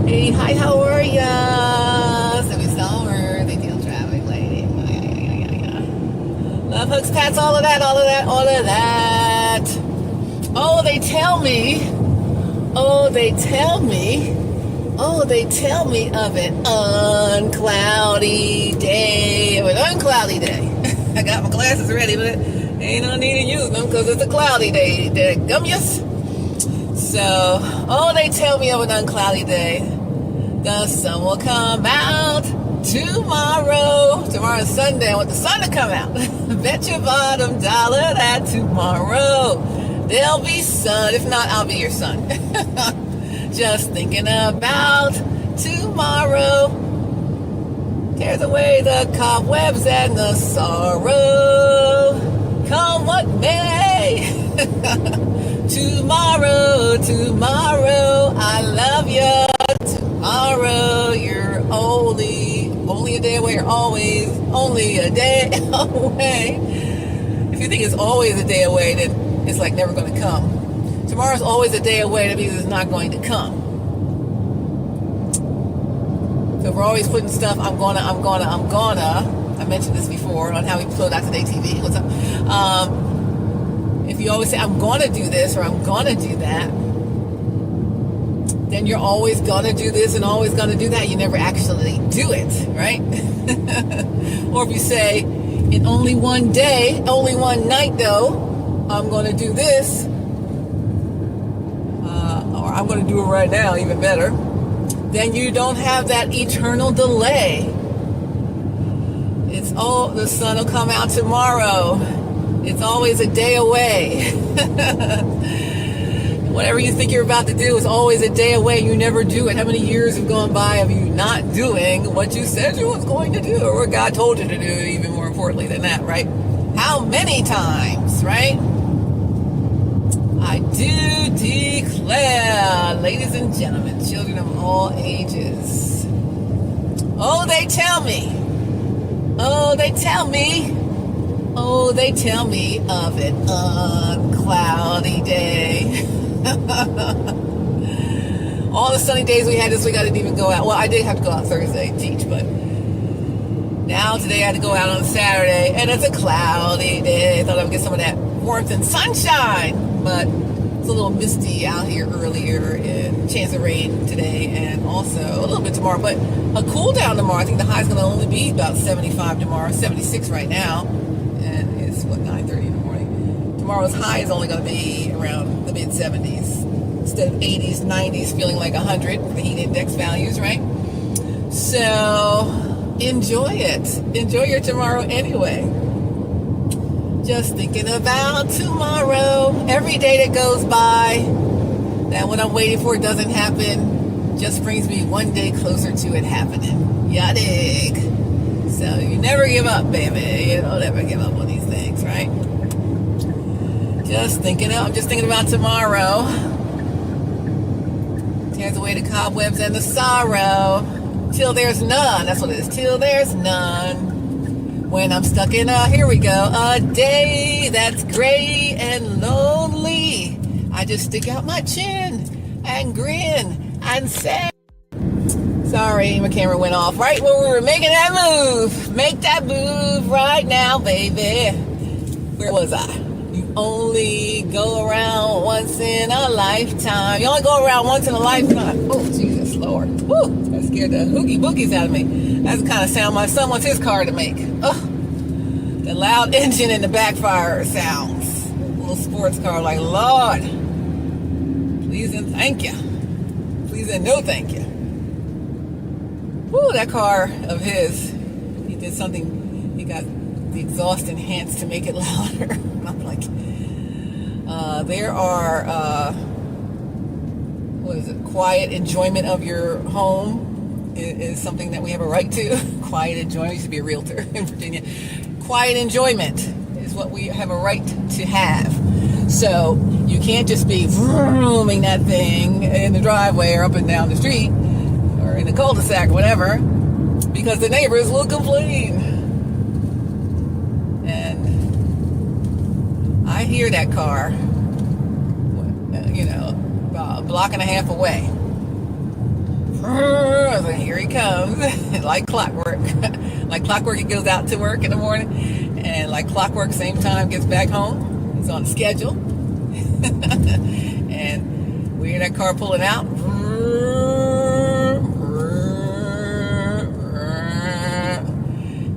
Hey, hi, how are ya? So we Stallworth, ideal traffic lady. Love hugs, pats, all of that, all of that, all of that. Oh, they tell me. Oh, they tell me. Oh, they tell me of an uncloudy day. Of an uncloudy day. I got my glasses ready, but ain't no need to use them because it's a cloudy day. They're gummies. So, oh, they tell me of an uncloudy day. The sun will come out tomorrow. Tomorrow's Sunday. I want the sun to come out. Bet your bottom dollar that tomorrow there'll be sun. If not, I'll be your son. Just thinking about tomorrow. Tears away the cobwebs and the sorrow. Come what may. Tomorrow, tomorrow, I love you. Tomorrow, you're only a day away. You're always only a day away. If you think it's always a day away, then it's like never going to come. Tomorrow's always a day away. That means it's not going to come. So we're always putting stuff. I'm gonna. I mentioned this before on how we float out today TV. What's up? If you always say, I'm going to do this or I'm going to do that, then you're always going to do this and always going to do that. You never actually do it, right? Or if you say, in only one day, only one night though, I'm going to do this, or I'm going to do it right now, even better, then you don't have that eternal delay. It's all, the sun will come out tomorrow. It's always a day away. Whatever you think you're about to do is always a day away. You never do it. How many years have gone by of you not doing what you said you was going to do, or what God told you to do, even more importantly than that, right? How many times, right? I do declare, ladies and gentlemen, children of all ages. Oh, they tell me. Oh, they tell me. Oh, they tell me of an uncloudy day. All the sunny days we had this week, I didn't even go out. Well, I did have to go out Thursday and teach, but now today I had to go out on Saturday, and it's a cloudy day. I thought I would get some of that warmth and sunshine, but it's a little misty out here earlier, and chance of rain today, and also a little bit tomorrow, but a cool down tomorrow. I think the high is going to only be about 75 tomorrow, 76 right now. And it's, 9:30 in the morning. Tomorrow's high is only going to be around the mid-70s. Instead of 80s, 90s, feeling like 100 for the heat index values, right? So, enjoy it. Enjoy your tomorrow anyway. Just thinking about tomorrow. Every day that goes by, that what I'm waiting for doesn't happen, just brings me one day closer to it happening. Ya dig. So you never give up, baby. You don't ever give up on these things, right? I'm just thinking about tomorrow. Tears away the cobwebs and the sorrow. Till there's none. That's what it is. Till there's none. When I'm stuck in here we go, a day that's gray and lonely. I just stick out my chin and grin and say, sorry, my camera went off right when we were making that move. Make that move right now, baby. Where was I? You only go around once in a lifetime. You only go around once in a lifetime. Oh, Jesus, Lord. Woo, that scared the hoogie boogies out of me. That's the kind of sound my son wants his car to make. Oh, the loud engine and the backfire sounds. A little sports car like, Lord, please and thank you. Please and no thank you. Woo, that car of his, he did something, he got the exhaust enhanced to make it louder. I'm like, there are, what is it, quiet enjoyment of your home is something that we have a right to. Quiet enjoyment, I used to be a realtor in Virginia. Quiet enjoyment is what we have a right to have. So you can't just be vrooming that thing in the driveway or up and down the street or in the cul-de-sac or whatever, because the neighbors will complain. And I hear that car, about a block and a half away. So here he comes, like clockwork. Like clockwork, he goes out to work in the morning, and like clockwork, same time gets back home. He's on schedule, and we're in that car pulling out.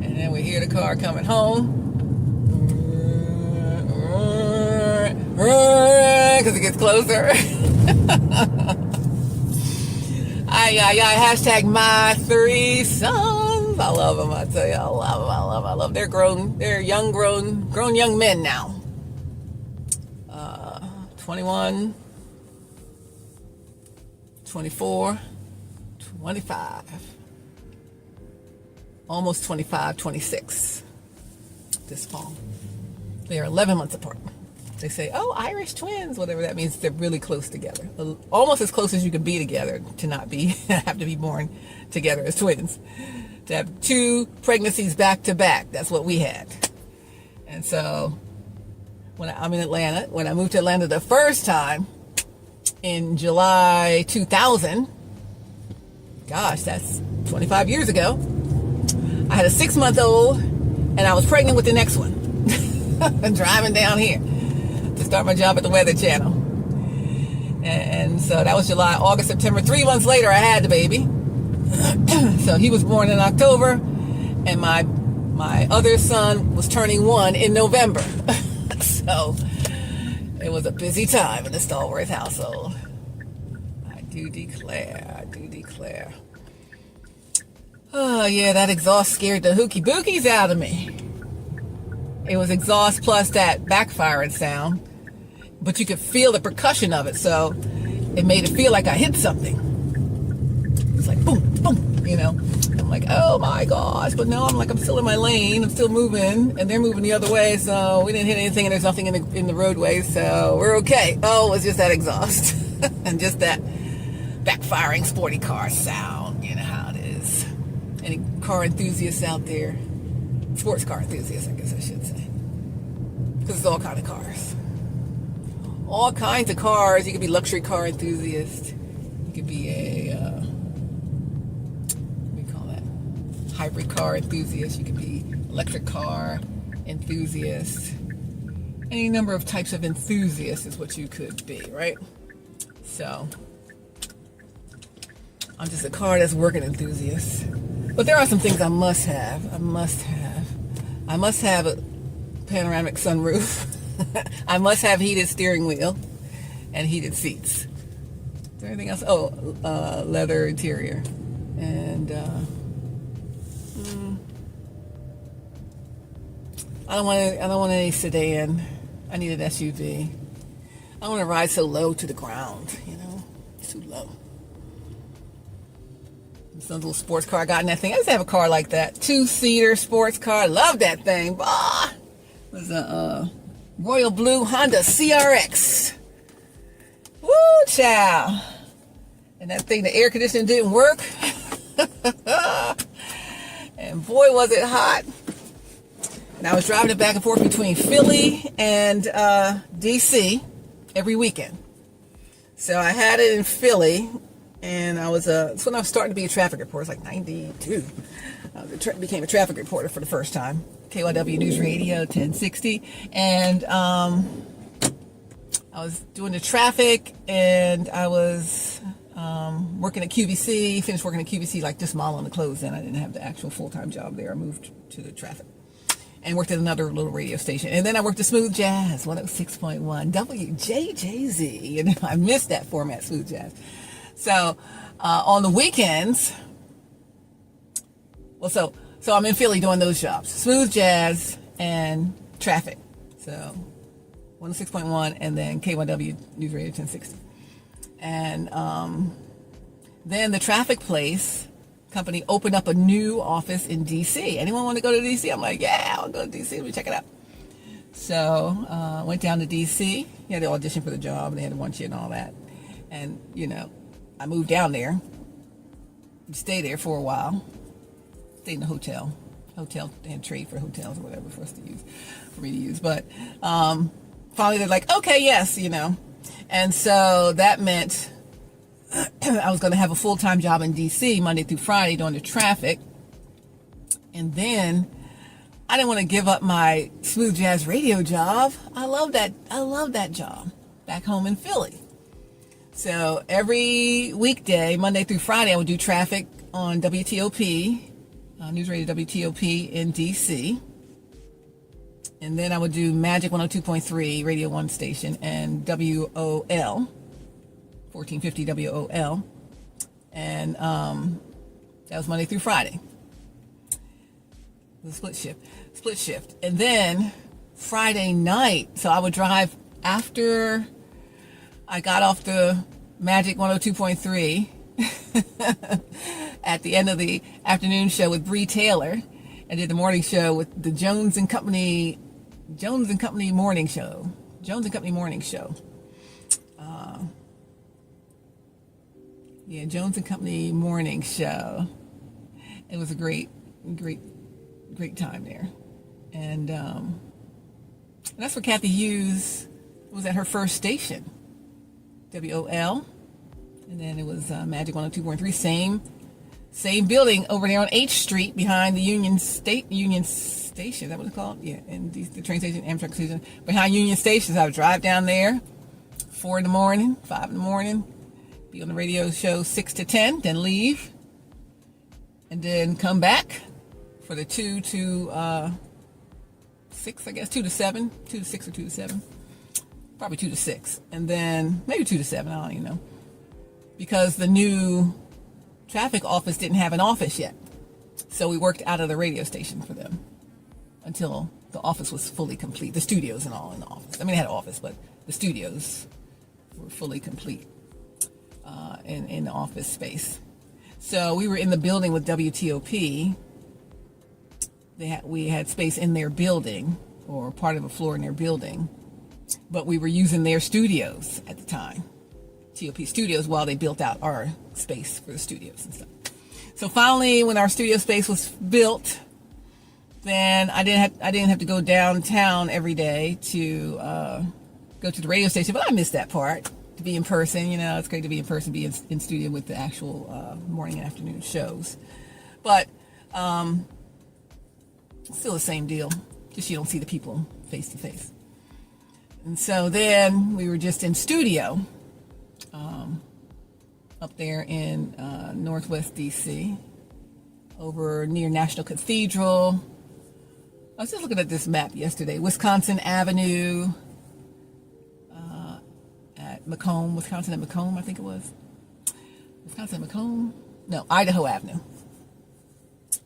And then we hear the car coming home. Because it gets closer. Hashtag my three sons. I love them. I tell you, I love them. They're grown. They're grown young men now. 21, 24, 25, almost 25, 26 this fall. They are 11 months apart. They say, oh, Irish twins, whatever that means. They're really close together. Almost as close as you could be together to not be, have to be born together as twins. To have 2 pregnancies back to back. That's what we had. And so, I'm in Atlanta. When I moved to Atlanta the first time in July 2000, gosh, that's 25 years ago, I had a 6-month-old and I was pregnant with the next one. Driving down here to start my job at the Weather Channel. And so that was July, August, September. 3 months later, I had the baby. So he was born in October, and my other son was turning 1 in November. So it was a busy time in the Stallworth household. I do declare. Oh, yeah, that exhaust scared the hooky bookies out of me. It was exhaust plus that backfiring sound, but you could feel the percussion of it, so it made it feel like I hit something. It's like boom, boom, you know. I'm like, oh my gosh, but no, I'm still in my lane, I'm still moving, and they're moving the other way, so we didn't hit anything, and there's nothing in the roadway, so we're okay. Oh, it was just that exhaust, and just that backfiring sporty car sound, you know how it is. Any car enthusiasts out there? Sports car enthusiasts, I guess I should say. Because it's all kinds of cars. All kinds of cars. You could be luxury car enthusiast. You could be a, what do you call that? Hybrid car enthusiast. You could be electric car enthusiast. Any number of types of enthusiasts is what you could be, right? So, I'm just a car that's working enthusiast. But there are some things I must have. I must have a panoramic sunroof. I must have heated steering wheel and heated seats. Is there anything else? Oh, leather interior. And I don't want any sedan. I need an SUV. I don't want to ride so low to the ground, you know. It's too low. Some little sports car I got in that thing. I used to have a car like that. 2-seater sports car. Love that thing. Bah! It was a royal blue Honda CRX. Woo, child. And that thing, the air conditioning didn't work. And boy, was it hot. And I was driving it back and forth between Philly and DC every weekend. So I had it in Philly. And I was, it's when I was starting to be a traffic reporter. It's like 92. I became a traffic reporter for the first time. KYW News Radio 1060. And I was doing the traffic, and I was working at QVC, finished working at QVC, like just modeling the clothes then. I didn't have the actual full-time job there. I moved to the traffic. And worked at another little radio station. And then I worked at Smooth Jazz, 106.1, WJJZ. And I missed that format, Smooth Jazz. So, on the weekends, so I'm in Philly doing those jobs. Smooth Jazz and traffic. So, 106.1 and then KYW News Radio 1060. And then the traffic place company opened up a new office in DC. Anyone want to go to DC? I'm like, yeah, I'll go to DC. Let me check it out. So, went down to DC. You had to audition for the job, and they had to want you and all that. And, you know, I moved down there, stayed there for a while, stayed in a hotel, they had trade for hotels or whatever for me to use, but finally they're like, okay, yes, you know, and so that meant I was going to have a full-time job in DC Monday through Friday doing the traffic. And then I didn't want to give up my smooth jazz radio job. I love that job back home in Philly. So every weekday, Monday through Friday, I would do traffic on WTOP, News Radio WTOP in DC. And then I would do Magic 102.3, Radio 1 station, and WOL, 1450 WOL. And that was Monday through Friday. The split shift. And then Friday night, so I would drive after I got off the Magic 102.3 at the end of the afternoon show with Bree Taylor. I did the morning show with the Jones and Company morning show. Jones and Company morning show. Jones and Company morning show. It was a great time there. And that's where Kathy Hughes was at her first station, WOL. And then it was Magic 102.3, same building over there on H Street behind the Union Station. Is that what it's called? Yeah, and the train station, Amtrak station. Behind Union Station, I would drive down there 4 in the morning, 5 in the morning, be on the radio show 6 to 10, then leave, and then come back for the 2 to 6, I guess, 2 to 7, 2 to 6 or 2 to 7, probably 2 to 6, and then maybe 2 to 7, I don't even know, because the new traffic office didn't have an office yet, so we worked out of the radio station for them until the office was fully complete, the studios and all in the office. I mean, they had an office, but the studios were fully complete in the office space. So we were in the building with WTOP. We had space in their building, or part of a floor in their building, but we were using their studios at the time, TOP studios, while they built out our space for the studios and stuff. So finally, when our studio space was built, then I didn't have to go downtown every day to go to the radio station, but I missed that part, to be in person. It's great to be in person, be in studio with the actual morning and afternoon shows. But still the same deal, just you don't see the people face to face. And so then we were just in studio up there in Northwest DC, over near National Cathedral. I was just looking at this map yesterday. Wisconsin Avenue at Macomb, Wisconsin at Macomb, I think it was. Wisconsin at Macomb? No, Idaho Avenue.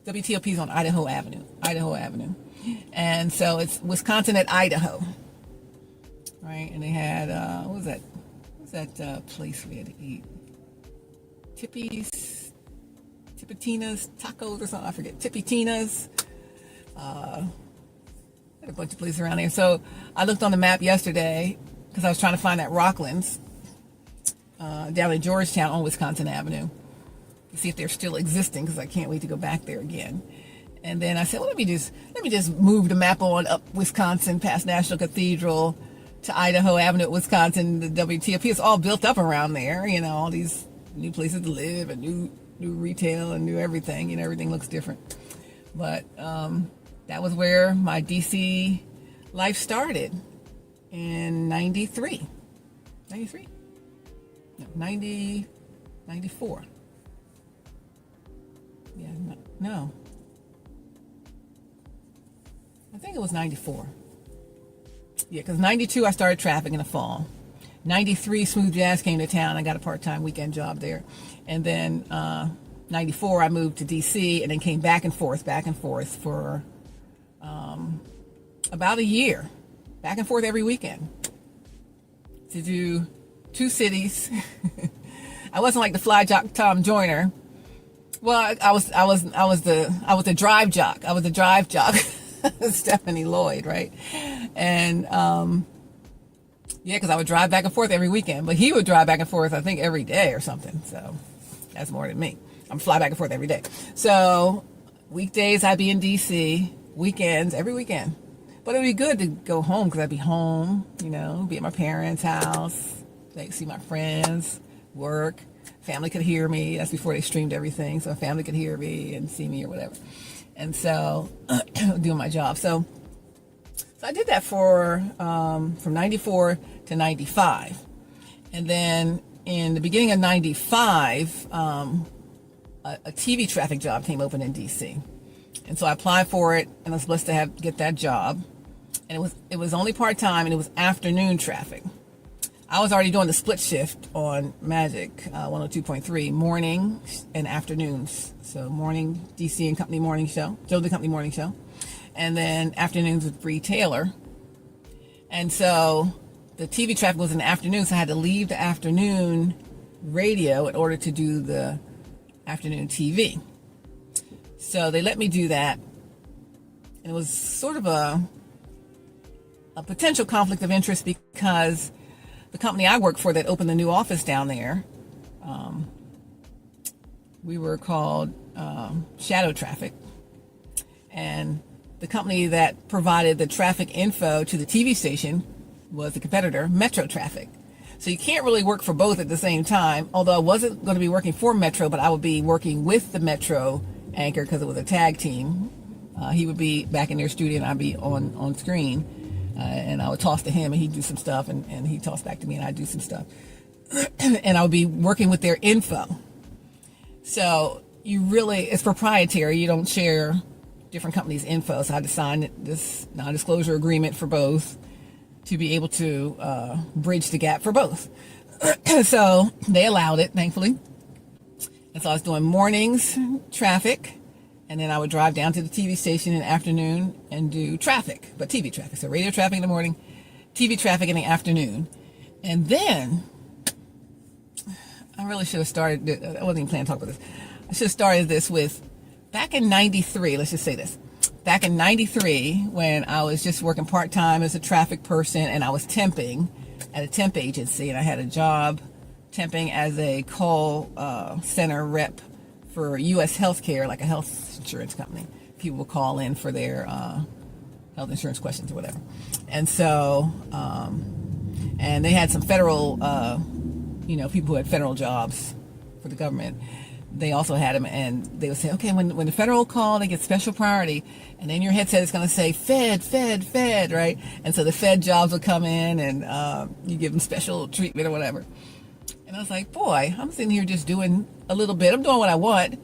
WTOP's on Idaho Avenue. And so it's Wisconsin at Idaho. Right? And they had, what was that place we had to eat? Tipitina's Tacos or something, I forget. Tipitina's. Had a bunch of places around there. So I looked on the map yesterday because I was trying to find that Rockland's down in Georgetown on Wisconsin Avenue to see if they're still existing, because I can't wait to go back there again. And then I said, well, let me just move the map on up Wisconsin past National Cathedral to Idaho Avenue at Wisconsin. The WTOP is all built up around there, all these new places to live and new retail and new everything. Everything looks different. But that was where my DC life started in 93. 93? No, 94. Yeah, no. I think it was 94. Yeah, because 92 I started traffic in the fall. 93 Smooth Jazz came to town. I got a part-time weekend job there. And then 94 I moved to DC and then came back and forth for about a year. Back and forth every weekend to do 2 cities. I wasn't like the fly jock Tom Joyner. Well, I was the drive jock. I was the drive jock. Stephanie Lloyd, right? And because I would drive back and forth every weekend, but he would drive back and forth, I think, every day or something. So that's more than me. I'm fly back and forth every day. So weekdays I'd be in DC, weekends every weekend. But it'd be good to go home because I'd be home, be at my parents' house, see my friends, work, family could hear me. That's before they streamed everything, so family could hear me and see me or whatever. And so, doing my job. So I did that for from 94 to 95. And then in the beginning of 95, a TV traffic job came open in D.C. And so I applied for it, and I was blessed to get that job. And it was only part-time, and it was afternoon traffic. I was already doing the split shift on Magic 102.3, morning and afternoons. So morning, DC and Company morning show, Joe the Company morning show. And then afternoons with Bree Taylor. And so the TV traffic was in the afternoon, so I had to leave the afternoon radio in order to do the afternoon TV. So they let me do that. And it was sort of a potential conflict of interest because the company I worked for that opened the new office down there, we were called Shadow Traffic. And the company that provided the traffic info to the TV station was the competitor, Metro Traffic. So you can't really work for both at the same time, although I wasn't going to be working for Metro, but I would be working with the Metro anchor because it was a tag team. He would be back in their studio and I'd be on screen. And I would toss to him and he'd do some stuff and he'd toss back to me and I'd do some stuff. And I would be working with their info. So it's proprietary. You don't share different companies' info. So I had to sign this non-disclosure agreement for both to be able to bridge the gap for both. So they allowed it, thankfully. And so I was doing mornings traffic. And then I would drive down to the TV station in the afternoon and do traffic, but TV traffic. So radio traffic in the morning, TV traffic in the afternoon. And then I really should have started, I wasn't even planning to talk about this. I should have started this with back in 93, let's just say this. Back in 93, when I was just working part-time as a traffic person and I was temping at a temp agency and I had a job temping as a call center rep for U.S. healthcare, like a health insurance company. People will call in for their health insurance questions or whatever. And so, and they had some federal, people who had federal jobs for the government. They also had them, and they would say, okay, when the federal call, they get special priority. And then your headset is going to say, Fed, Fed, Fed, right? And so the Fed jobs would come in, and you give them special treatment or whatever. And I was like, boy, I'm sitting here just doing a little bit. I'm doing what I want.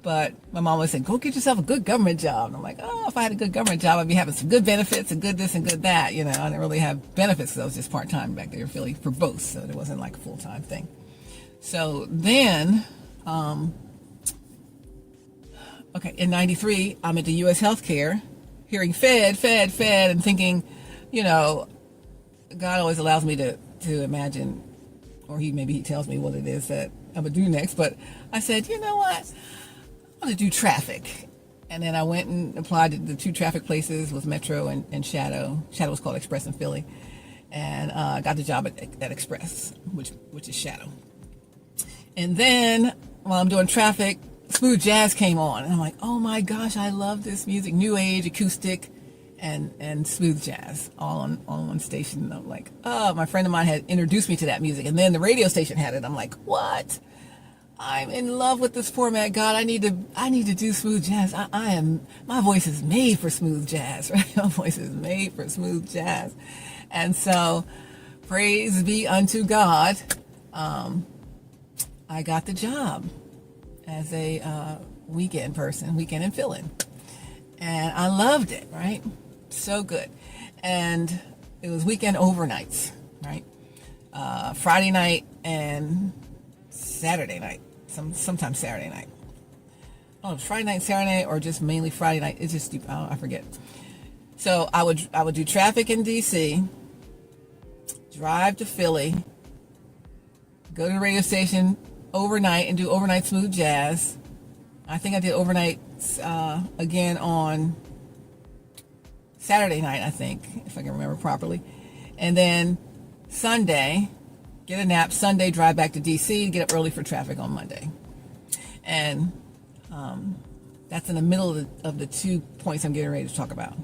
But my mom would say, go get yourself a good government job. And I'm like, oh, if I had a good government job, I'd be having some good benefits and good this and good that. I didn't really have benefits because I was just part-time back there in Philly for both. So it wasn't like a full-time thing. So then, in 93, I'm at the U.S. Healthcare, hearing Fed, Fed, Fed, and thinking, God always allows me to imagine, or maybe he tells me what it is that I'm going to do next. But I said, you know what? I'm going to do traffic. And then I went and applied to the two traffic places with Metro and Shadow. Shadow was called Express in Philly. And got the job at Express, which is Shadow. And then while I'm doing traffic, smooth jazz came on. And I'm like, oh my gosh, I love this music. New age, acoustic, and smooth jazz all on one station. And I'm like, oh, my friend of mine had introduced me to that music. And then the radio station had it. I'm like, what? I'm in love with this format. God, I need to do smooth jazz. My voice is made for smooth jazz, right? My voice is made for smooth jazz. And so, praise be unto God. I got the job as a weekend and fill-in. And I loved it, right? So good. And it was weekend overnights, right? Friday night and Saturday night. Sometimes Saturday night. Oh, it was Friday night, Saturday night, or just mainly Friday night. It's just stupid. I forget. So I would do traffic in D.C., drive to Philly, go to the radio station overnight and do overnight smooth jazz. I think I did overnight again on Saturday night, I think, if I can remember properly. And then Sunday, get a nap. Sunday, drive back to D.C., get up early for traffic on Monday. And that's in the middle of the 2 points I'm getting ready to talk about.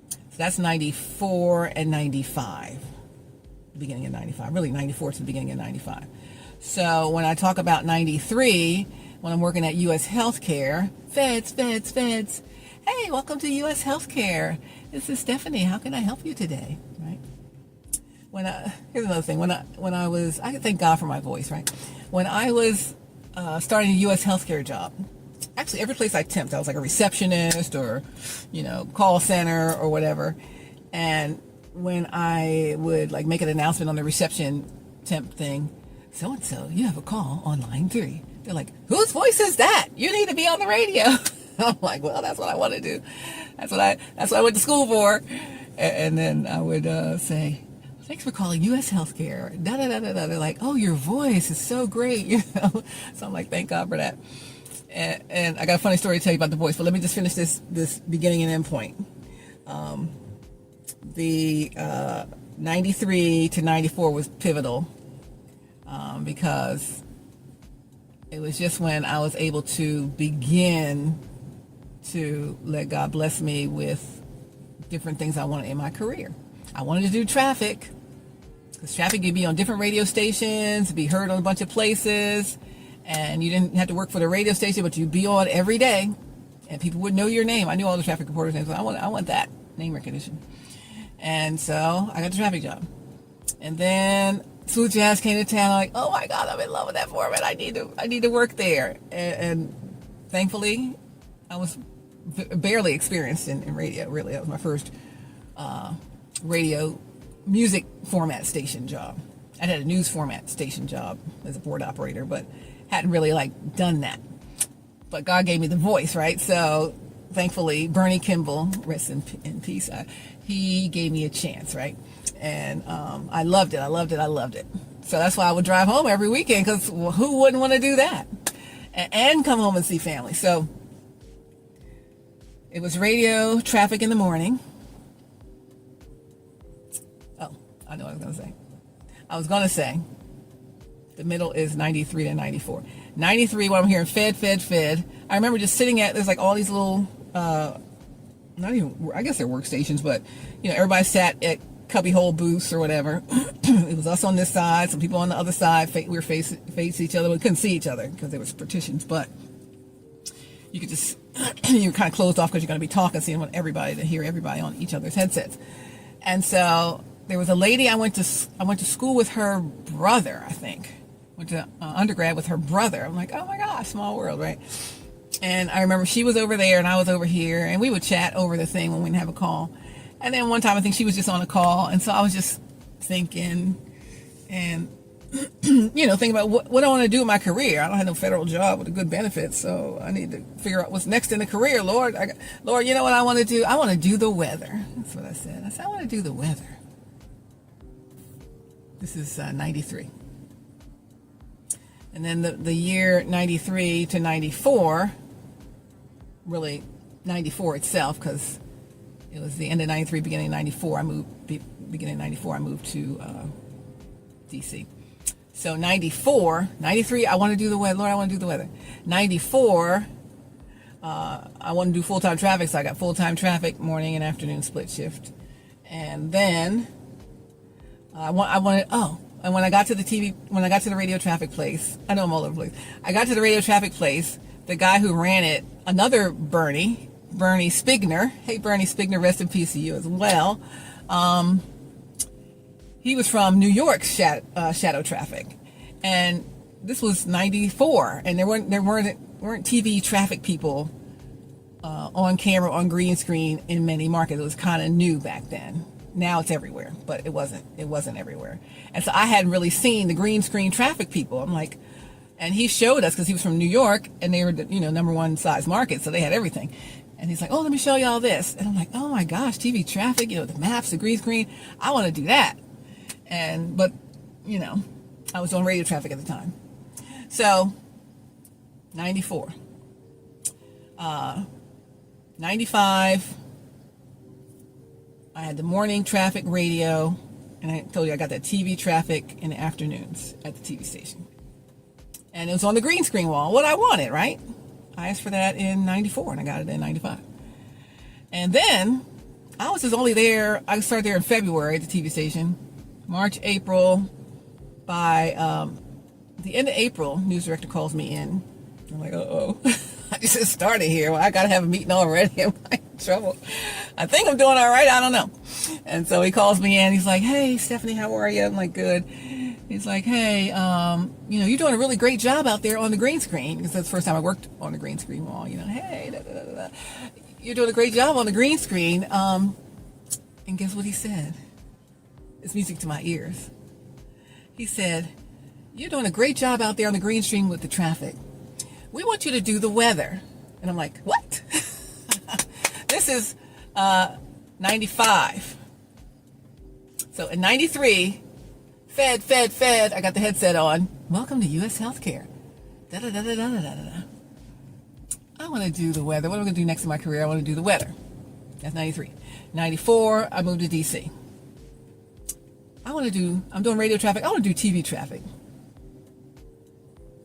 So that's 94 and 95, the beginning of 95. Really, 94 to the beginning of 95. So when I talk about 93, when I'm working at U.S. Healthcare, feds. Hey, welcome to U.S. Healthcare. This is Stephanie. How can I help you today? Right? Here's another thing. When I was, I thank God for my voice, right? When I was starting a U.S. Healthcare job, actually every place I temped, I was like a receptionist or, call center or whatever. And when I would like make an announcement on the reception temp thing, so-and-so, you have a call on line 3. They're like, whose voice is that? You need to be on the radio. I'm like, well, that's what I want to do. That's what I went to school for. And then I would say, thanks for calling U.S. Healthcare. Da-da-da-da-da. They're like, oh, your voice is so great. So I'm like, thank God for that. And I got a funny story to tell you about the voice, but let me just finish this beginning and end point. The 93 to 94 was pivotal because it was just when I was able to begin to let God bless me with different things I wanted in my career. I wanted to do traffic, because traffic could be on different radio stations, be heard on a bunch of places, and you didn't have to work for the radio station, but you'd be on every day, and people would know your name. I knew all the traffic reporters' names, so I want that name recognition. And so I got the traffic job. And then Smooth Jazz came to town. I'm like, oh my God, I'm in love with that format. I need to work there. And thankfully, I was barely experienced in radio, really. That was my first radio music format station job. I had a news format station job as a board operator, but hadn't really done that. But God gave me the voice, right? So thankfully, Bernie Kimball, rest in peace, he gave me a chance, right? And I loved it. So that's why I would drive home every weekend, because who wouldn't want to do that? And come home and see family. So it was radio, traffic in the morning. Oh, I know what I was going to say. The middle is 93 to 94. 93, when I'm hearing fed. I remember just sitting there's all these little, not even, I guess they're workstations, but, everybody sat at cubbyhole booths or whatever. It was us on this side, some people on the other side. We were face each other. We couldn't see each other because there was partitions, but you could just, you're kind of closed off because you're going to be talking, so you want everybody to hear everybody on each other's headsets. And so there was a lady I went to school with her brother, I think. Went to undergrad with her brother. I'm like, oh my gosh, small world, right? And I remember she was over there and I was over here, and we would chat over the thing when we didn't have a call. And then one time I think she was just on a call, and so I was just thinking and thinking about what I want to do in my career. I don't have no federal job with a good benefits, so I need to figure out what's next in the career. Lord, Lord, you know what I want to do? I want to do the weather. That's what I said. I said, I want to do the weather. This is 93. And then the year 93 to 94, really 94 itself, because it was the end of 93, beginning of 94. Beginning of 94, I moved to DC. So 94, 93, I want to do the weather. Lord, I want to do the weather. 94, I want to do full-time traffic, so I got full-time traffic, morning and afternoon split shift. And then and when I got to the radio traffic place, I know I'm all over the place. I got to the radio traffic place, the guy who ran it, another Bernie Spigner. Hey, Bernie Spigner, rest in peace to you as well. He was from New York's shadow traffic, and this was 94, and there weren't TV traffic people on camera, on green screen in many markets. It was kind of new back then. Now it's everywhere, but it wasn't everywhere. And so I hadn't really seen the green screen traffic people. I'm like, and he showed us, because he was from New York, and they were number one size market, so they had everything. And he's like, oh, let me show you all this. And I'm like, oh my gosh, TV traffic, the maps, the green screen. I want to do that. But I was on radio traffic at the time. So 94, 95, I had the morning traffic radio, and I told you I got that TV traffic in the afternoons at the TV station. And it was on the green screen wall, what I wanted, right? I asked for that in 94, and I got it in 95. And then I was just only there, I started there in February at the TV station. March, April, by the end of April, news director calls me in. I'm like, uh-oh. I just started here. Well, I got to have a meeting already. I'm in trouble. I think I'm doing all right. I don't know. And so he calls me in. He's like, hey, Stephanie, how are you? I'm like, good. He's like, hey, you're doing a really great job out there on the green screen. Because that's the first time I worked on the green screen wall. Hey, da, da, da, da. You're doing a great job on the green screen. And guess what he said? It's music to my ears. He said, you're doing a great job out there on the green screen with the traffic. We want you to do the weather. And I'm like, what? This is 95. So in 93, Fed. I got the headset on. Welcome to U.S. Healthcare. Da-da-da-da-da-da-da-da. I want to do the weather. What am I going to do next in my career? I want to do the weather. That's 93. 94, I moved to D.C. I'm doing radio traffic. I want to do TV traffic.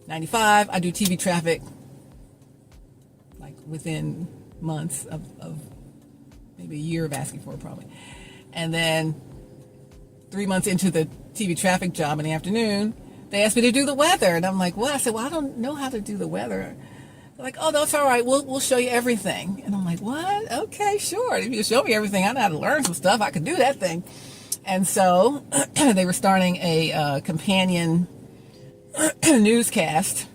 95, I do TV traffic like within months of maybe a year of asking for it probably. And then 3 months into the TV traffic job in the afternoon, they asked me to do the weather. And I'm like, what? I said, well, I don't know how to do the weather. They're like, oh, that's all right. We'll show you everything. And I'm like, what? Okay, sure. If you show me everything, I know how to learn some stuff. I could do that thing. And so they were starting a companion newscast.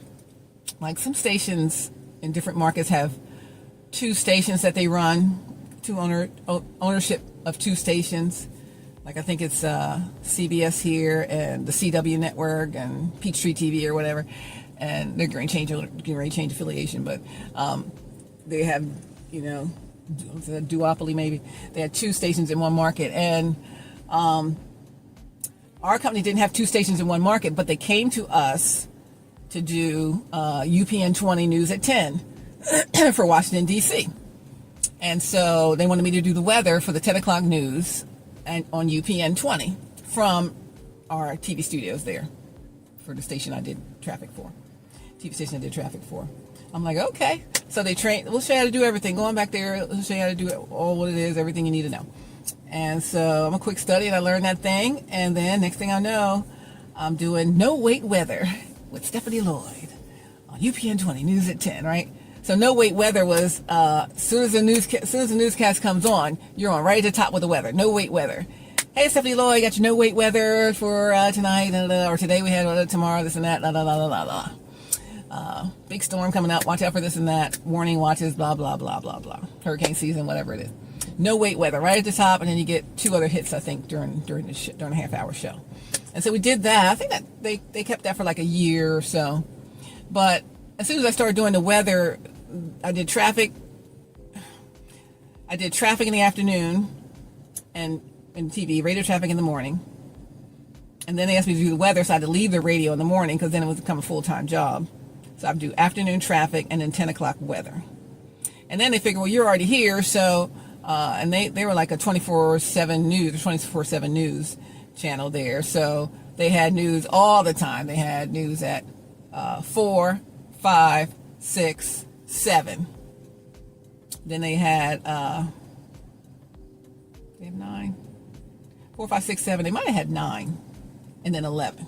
Like some stations in different markets have 2 stations that they run, ownership of 2 stations. Like I think it's CBS here and the CW network and Peachtree TV or whatever. And they're going to change affiliation, but they have, a duopoly maybe. They had 2 stations in one market, and our company didn't have 2 stations in one market, but they came to us to do UPN 20 news at 10 for Washington, D.C. And so they wanted me to do the weather for the 10 o'clock news and on UPN 20 from our TV studios there for the station I did traffic for. TV station I did traffic for. I'm like, okay. So they we'll show you how to do everything. Going back there, we'll show you how to do it, all what it is, everything you need to know. And so I'm a quick study and I learned that thing. And then next thing I know, I'm doing No Wait Weather with Stephanie Lloyd on UPN 20 News at 10, right? So No Wait Weather was as soon as the newscast comes on, you're on right at the top with the weather. No Wait Weather. Hey, Stephanie Lloyd, got your No Wait Weather for tonight, or today we had tomorrow, this and that, la la la la la la. Big storm coming up, watch out for this and that, warning watches, blah, blah, blah, blah, blah. Hurricane season, whatever it is. No Wait Weather, right at the top, and then you get 2 other hits, I think, during a half-hour show. And so we did that. I think that they kept that for like a year or so. But as soon as I started doing the weather, I did traffic in the afternoon and TV, radio traffic in the morning. And then they asked me to do the weather, so I had to leave the radio in the morning because then it would become a full-time job. So I would do afternoon traffic and then 10 o'clock weather. And then they figured, well, you're already here, so, and they were like a 24/7 news, 24/7 news channel there. So they had news all the time. They had news at 4, 5, 6, 7. Then they had 9, 4, 5, 6, 7. They might have had 9 and then 11.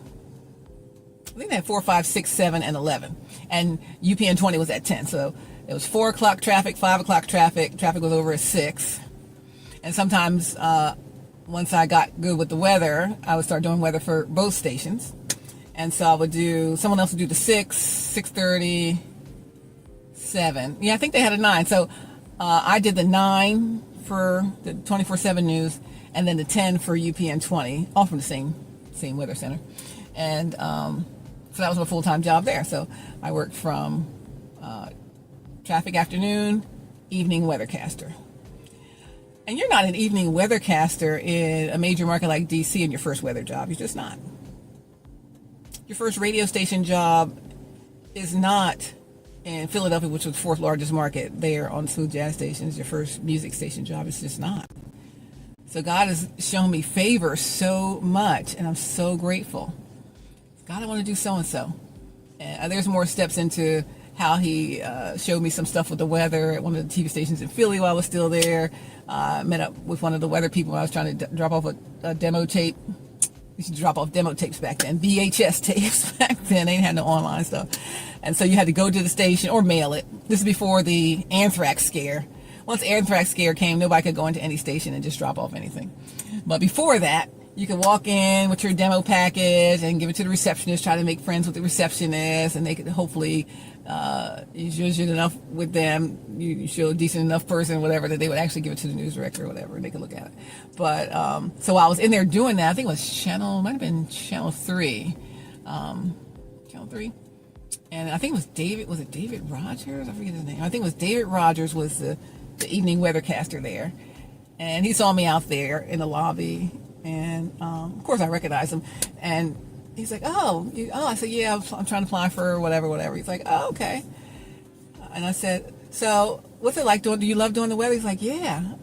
I think they had 4, 5, 6, 7, and 11. And UPN 20 was at 10. So it was 4 o'clock traffic, 5 o'clock traffic. Traffic was over at 6. And sometimes once I got good with the weather, I would start doing weather for both stations. And so I would someone else would do the 6, 6:30, 7. Yeah, I think they had a 9. So I did the 9 for the 24/7 news and then the 10 for UPN 20, all from the same weather center. And so that was my full-time job there. So I worked from traffic afternoon, evening weathercaster. And you're not an evening weathercaster in a major market like DC in your first weather job. You're just not. Your first radio station job is not in Philadelphia, which was the 4th largest market there on smooth jazz stations. Your first music station job is just not. So God has shown me favor so much, and I'm so grateful. God, I want to do so-and-so. And there's more steps into how he showed me some stuff with the weather at one of the TV stations in Philly while I was still there. Met up with one of the weather people when I was trying to drop off a demo tape used to drop off demo tapes back then, VHS tapes back then. They didn't have no online stuff. And so you had to go to the station or mail it. This is before the anthrax scare. Once the anthrax scare came, nobody could go into any station and just drop off anything. But before that, you could walk in with your demo package and give it to the receptionist, try to make friends with the receptionist, and they could hopefully, you show enough with them, you show a decent enough person, whatever, that they would actually give it to the news director or whatever, and they could look at it. But, so I was in there doing that. I think it was might have been Channel 3. Channel 3. And I think it was David Rogers? I forget his name. I think it was David Rogers was the evening weathercaster there. And he saw me out there in the lobby. And, of course, I recognized him. And he's like, I said, yeah, I'm trying to apply for whatever. He's like, oh, okay. And I said, so what's it like do you love doing the weather? He's like, yeah.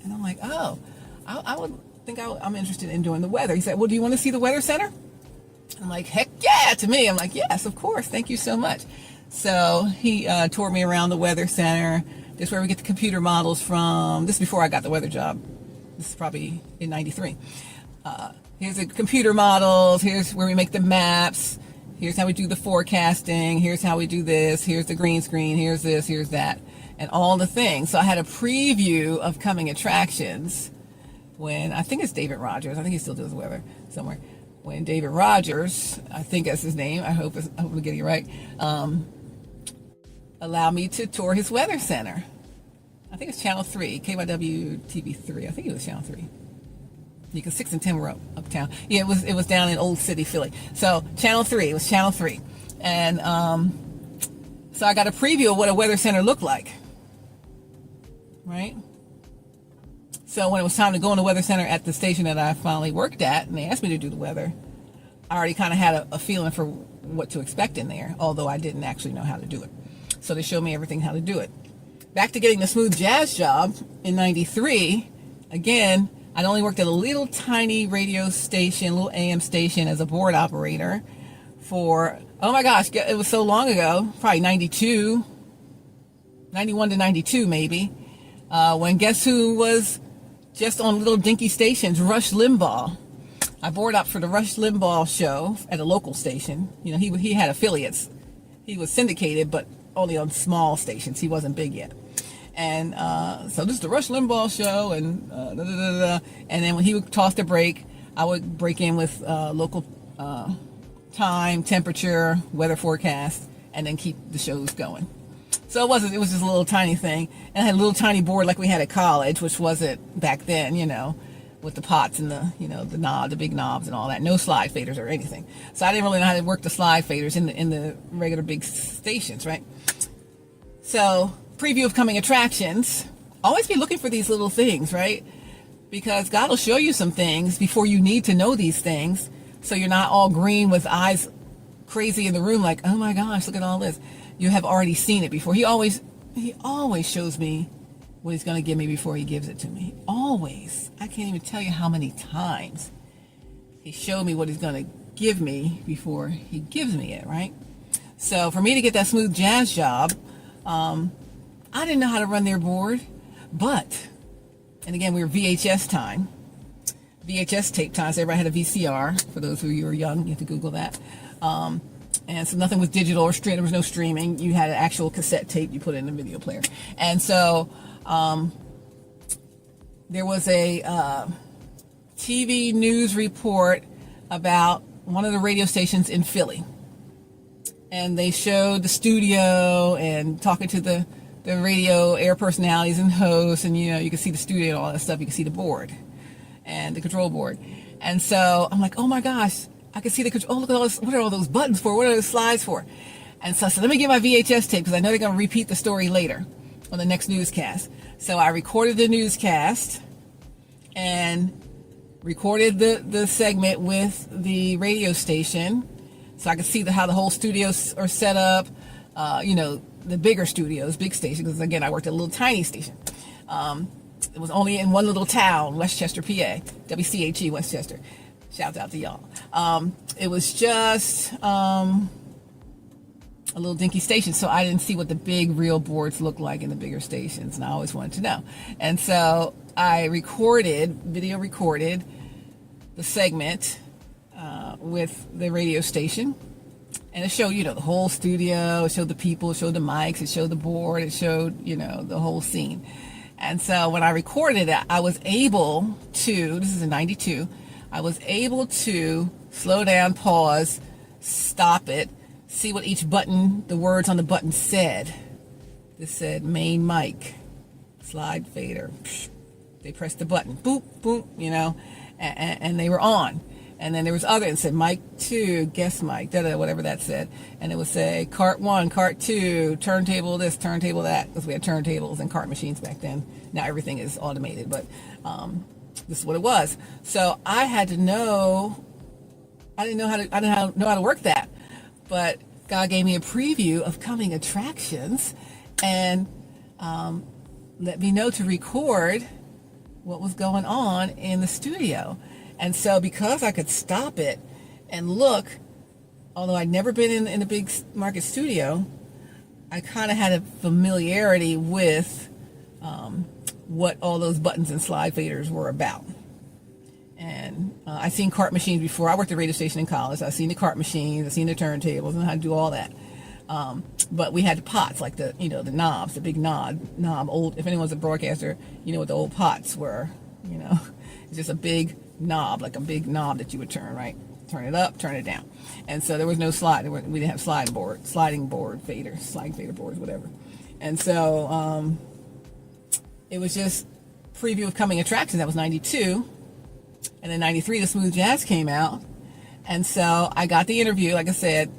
And I'm like, oh, I'm interested in doing the weather. He said, well, do you want to see the weather center? I'm like, heck yeah, to me. I'm like, yes, of course. Thank you so much. So he toured me around the weather center. This is where we get the computer models from. This is before I got the weather job. This is probably in 93. Here's the computer models. Here's where we make the maps. Here's how we do the forecasting. Here's how we do this. Here's the green screen. Here's this. Here's that. And all the things. So I had a preview of coming attractions when, I think it's David Rogers. I think he still does weather somewhere. When David Rogers, I think that's his name. I hope I'm getting it right. Allowed me to tour his weather center. I think it's Channel 3, KYW TV 3. I think it was Channel 3. Because 6 and 10 were uptown. Yeah, it was down in Old City, Philly. So Channel 3, it was Channel 3. And so I got a preview of what a weather center looked like. Right? So when it was time to go in the weather center at the station that I finally worked at, and they asked me to do the weather, I already kind of had a feeling for what to expect in there, although I didn't actually know how to do it. So they showed me everything how to do it. Back to getting the smooth jazz job in 93, again, I'd only worked at a little tiny radio station, little AM station as a board operator for, oh my gosh, it was so long ago, probably 91 to 92 maybe, when guess who was just on little dinky stations, Rush Limbaugh. I board up for the Rush Limbaugh show at a local station. You know, he had affiliates. He was syndicated, but only on small stations. He wasn't big yet. And so this is the Rush Limbaugh show, and and then when he would toss the break, I would break in with local time, temperature, weather forecast, and then keep the shows going. So it was just a little tiny thing, and I had a little tiny board like we had at college, which wasn't back then, you know, with the pots and the big knobs and all that. No slide faders or anything. So I didn't really know how to work the slide faders in the regular big stations, right? So preview of coming attractions. Always be looking for these little things, right? Because God will show you some things before you need to know these things, so you're not all green with eyes crazy in the room like, oh my gosh, look at all this. You have already seen it before. He always shows me what he's going to give me before he gives it to me. Always. I can't even tell you how many times he showed me what he's going to give me before he gives me it, right? So for me to get that smooth jazz job, I didn't know how to run their board, and again, we were VHS time, VHS tape times. Everybody had a VCR. For those of you who are young, you have to Google that. And so nothing was digital or stream. There was no streaming. You had an actual cassette tape. You put it in a video player. And so there was a TV news report about one of the radio stations in Philly. And they showed the studio and talking to the radio air personalities and hosts. And, you know, you could see the studio and all that stuff. You could see the board and the control board. And so I'm like, oh, my gosh. I could see the control. Oh, look at all this. What are all those buttons for? What are those slides for? And so I said, let me get my VHS tape because I know they're going to repeat the story later on the next newscast. So I recorded the newscast and recorded the segment with the radio station so I could see how the whole studios are set up, the bigger studios, big stations, because, again, I worked at a little tiny station. It was only in one little town, Westchester, PA, WCHE, Westchester. Shout out to y'all. It was just a little dinky station, so I didn't see what the big real boards looked like in the bigger stations, and I always wanted to know. And so I video recorded the segment with the radio station. And it showed, the whole studio, it showed the people, it showed the mics, it showed the board, it showed, the whole scene. And so when I recorded it, I was able to, this is in 92, I was able to slow down, pause, stop it, see what each button, the words on the button said. This said main mic, slide fader. They pressed the button, boop, boop, and they were on. And then there was other, it said mic 2, guest mic, whatever that said. And it would say cart 1, cart 2, turntable this, turntable that, because we had turntables and cart machines back then. Now everything is automated, but this is what it was. So I had to know, I didn't know how to work that. But God gave me a preview of coming attractions and let me know to record what was going on in the studio. And so because I could stop it and look, although I'd never been in a big market studio, I kind of had a familiarity with what all those buttons and slide faders were about. And I've seen cart machines before. I worked at a radio station in college. I've seen the cart machines, I've seen the turntables, and how to do all that. But we had the pots, like the knobs, the big knob, old. If anyone's a broadcaster, you know what the old pots were, It's just a big knob, like a big knob that you would turn, right? Turn it up, turn it down. And so there was no slide. We didn't have sliding board faders, sliding fader boards, whatever. And so it was just preview of coming attractions. That was 92. And then 93, the smooth jazz came out. And so I got the interview, like I said,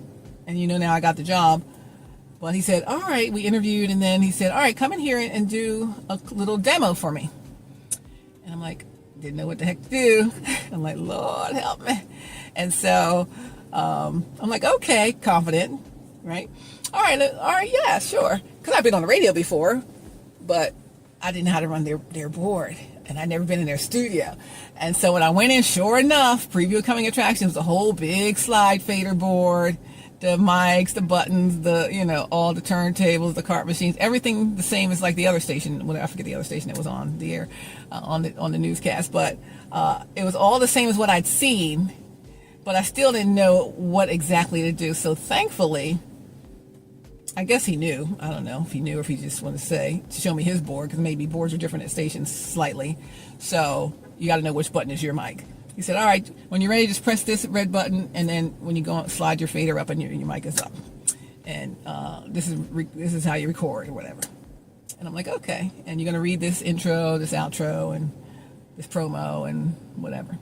and now I got the job. Well, he said, all right, we interviewed, and then he said, all right, come in here and do a little demo for me. And I'm like, didn't know what the heck to do. I'm like, Lord help me. And so I'm like, okay, confident, right? All right, yeah, sure. Because I've been on the radio before, but I didn't know how to run their board, and I'd never been in their studio. And so when I went in, sure enough, preview of coming attractions, the whole big slide fader board, the mics, the buttons, all the turntables, the cart machines, everything the same as like the other station. I forget the other station that was on the air, on the newscast, but it was all the same as what I'd seen, but I still didn't know what exactly to do. So thankfully, I guess he knew. I don't know if he knew or if he just wanted to show me his board, because maybe boards are different at stations slightly. So you got to know which button is your mic. He said, all right, when you're ready, just press this red button, and then when you go slide your fader up and your mic is up. And this is how you record or whatever. And I'm like, okay. And you're going to read this intro, this outro, and this promo and whatever.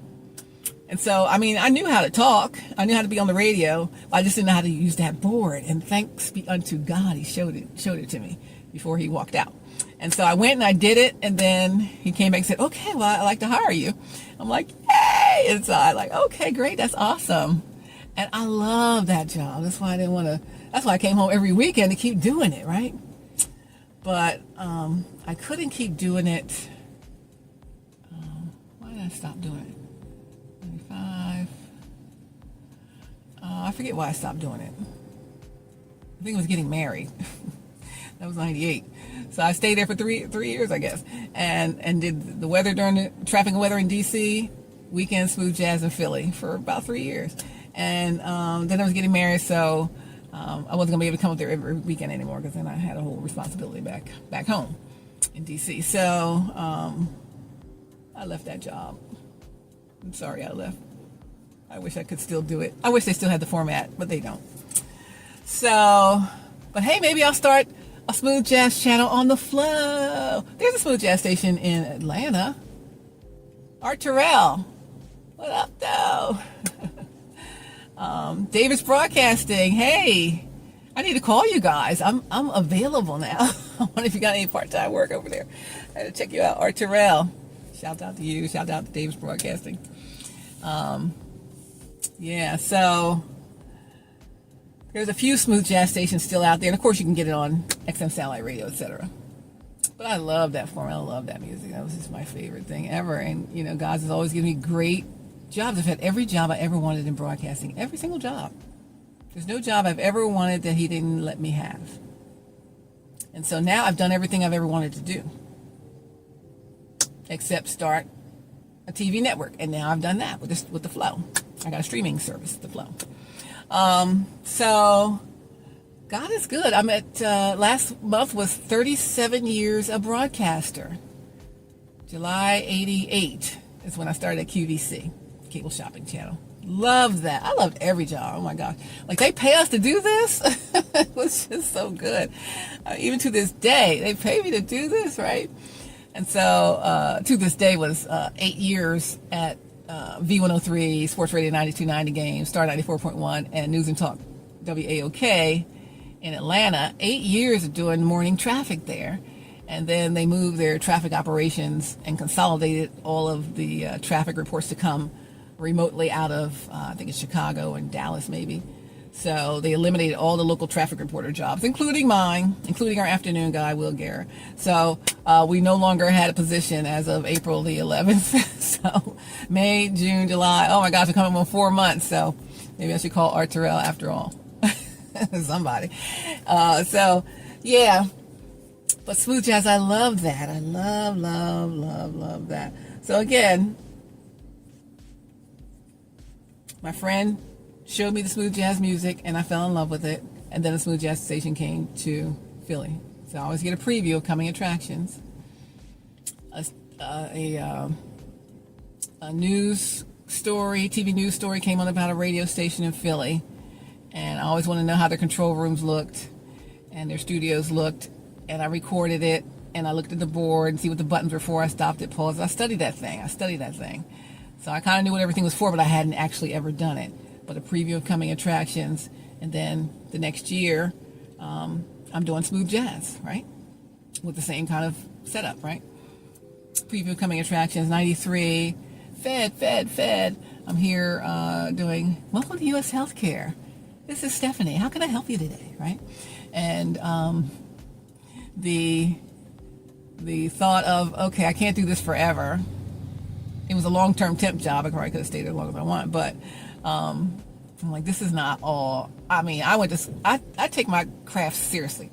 And so, I knew how to talk. I knew how to be on the radio. But I just didn't know how to use that board. And thanks be unto God, he showed it to me before he walked out. And so I went and I did it, and then he came back and said, okay, well, I'd like to hire you. I'm like, yay! And so I'm like, okay, great, that's awesome. And I love that job. That's why I came home every weekend to keep doing it, right? But I couldn't keep doing it. Why did I stop doing it? 95. I forget why I stopped doing it. I think it was getting married. That was 98. So I stayed there for three years, I guess, and did the weather during the traffic and weather in DC, weekend smooth jazz in Philly for about 3 years. And then I was getting married, so I wasn't gonna be able to come up there every weekend anymore, because then I had a whole responsibility back home in DC. So I left that job. I'm sorry I left. I wish I could still do it. I wish they still had the format, but they don't. So, but hey, maybe I'll start a smooth jazz channel on the flow. There's a smooth jazz station in Atlanta. Art Terrell. What up, though? David's Broadcasting. Hey, I need to call you guys. I'm available now. I wonder if you got any part-time work over there. I had to check you out. Art Terrell. Shout out to you. Shout out to David's Broadcasting. Yeah, so there's a few smooth jazz stations still out there, and of course you can get it on XM Satellite Radio, etc. But I love that format. I love that music. That was just my favorite thing ever. And God has always given me great jobs. I've had every job I ever wanted in broadcasting. Every single job. There's no job I've ever wanted that he didn't let me have. And so now I've done everything I've ever wanted to do, except start a TV network. And now I've done that with the flow. I got a streaming service, The Flow. So God is good. I'm at, last month was 37 years a broadcaster. July 88 is when I started at QVC, Cable Shopping Channel. Love that. I loved every job. Oh my gosh. Like, they pay us to do this? It was just so good. Even to this day, they pay me to do this, right? And so, to this day was 8 years at V103, Sports Radio 92.9 Games, Star 94.1, and News and Talk WAOK in Atlanta. 8 years of doing morning traffic there. And then they moved their traffic operations and consolidated all of the traffic reports to come remotely out of, I think it's Chicago and Dallas maybe. So they eliminated all the local traffic reporter jobs, including mine, including our afternoon guy, Will Guerra. So we no longer had a position as of April the 11th. So May, June, July. Oh my gosh, we're coming on 4 months. So maybe I should call Art Terrell after all. Somebody. So yeah. But smooth jazz, I love that. I love that. So again, my friend showed me the smooth jazz music, and I fell in love with it. And then the smooth jazz station came to Philly. So I always get a preview of coming attractions. A news story, TV news story came on about a radio station in Philly. And I always want to know how their control rooms looked and their studios looked. And I recorded it, and I looked at the board and see what the buttons were for. I stopped it, paused. I studied that thing. So I kind of knew what everything was for, but I hadn't actually ever done it. But a preview of coming attractions, and then the next year, I'm doing smooth jazz, right? With the same kind of setup, right? Preview of coming attractions, 93, Fed. I'm here doing Welcome to U.S. Healthcare. This is Stephanie. How can I help you today, right? And the thought of, okay, I can't do this forever. It was a long-term temp job. I probably could have stayed there as long as I want, but I'm like, this is not all. I mean, I take my craft seriously.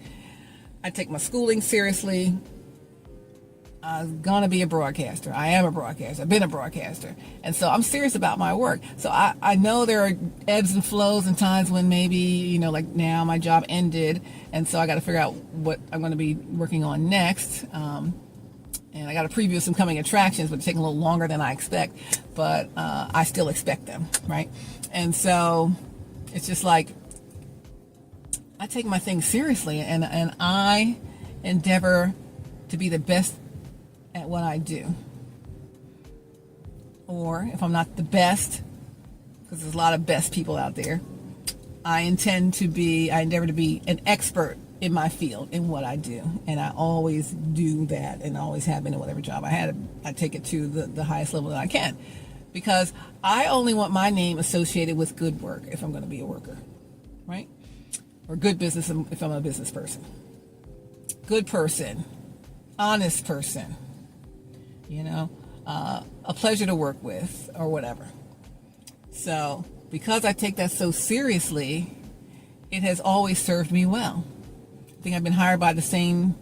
I take my schooling seriously. I'm gonna be a broadcaster. I am a broadcaster. I've been a broadcaster, and so I'm serious about my work. So I know there are ebbs and flows and times when maybe, like now my job ended, and so I got to figure out what I'm going to be working on next. And I got a preview of some coming attractions, but it's taking a little longer than I expect, but I still expect them, right? And so it's just like, I take my things seriously, and I endeavor to be the best at what I do. Or if I'm not the best, because there's a lot of best people out there, I endeavor to be an expert in my field, in what I do. And I always do that, and always have been in whatever job I had. I take it to the highest level that I can, because I only want my name associated with good work if I'm going to be a worker, right? Or good business if I'm a business person. Good person, honest person, a pleasure to work with, or whatever. So because I take that so seriously, it has always served me well. I think I've been hired by the same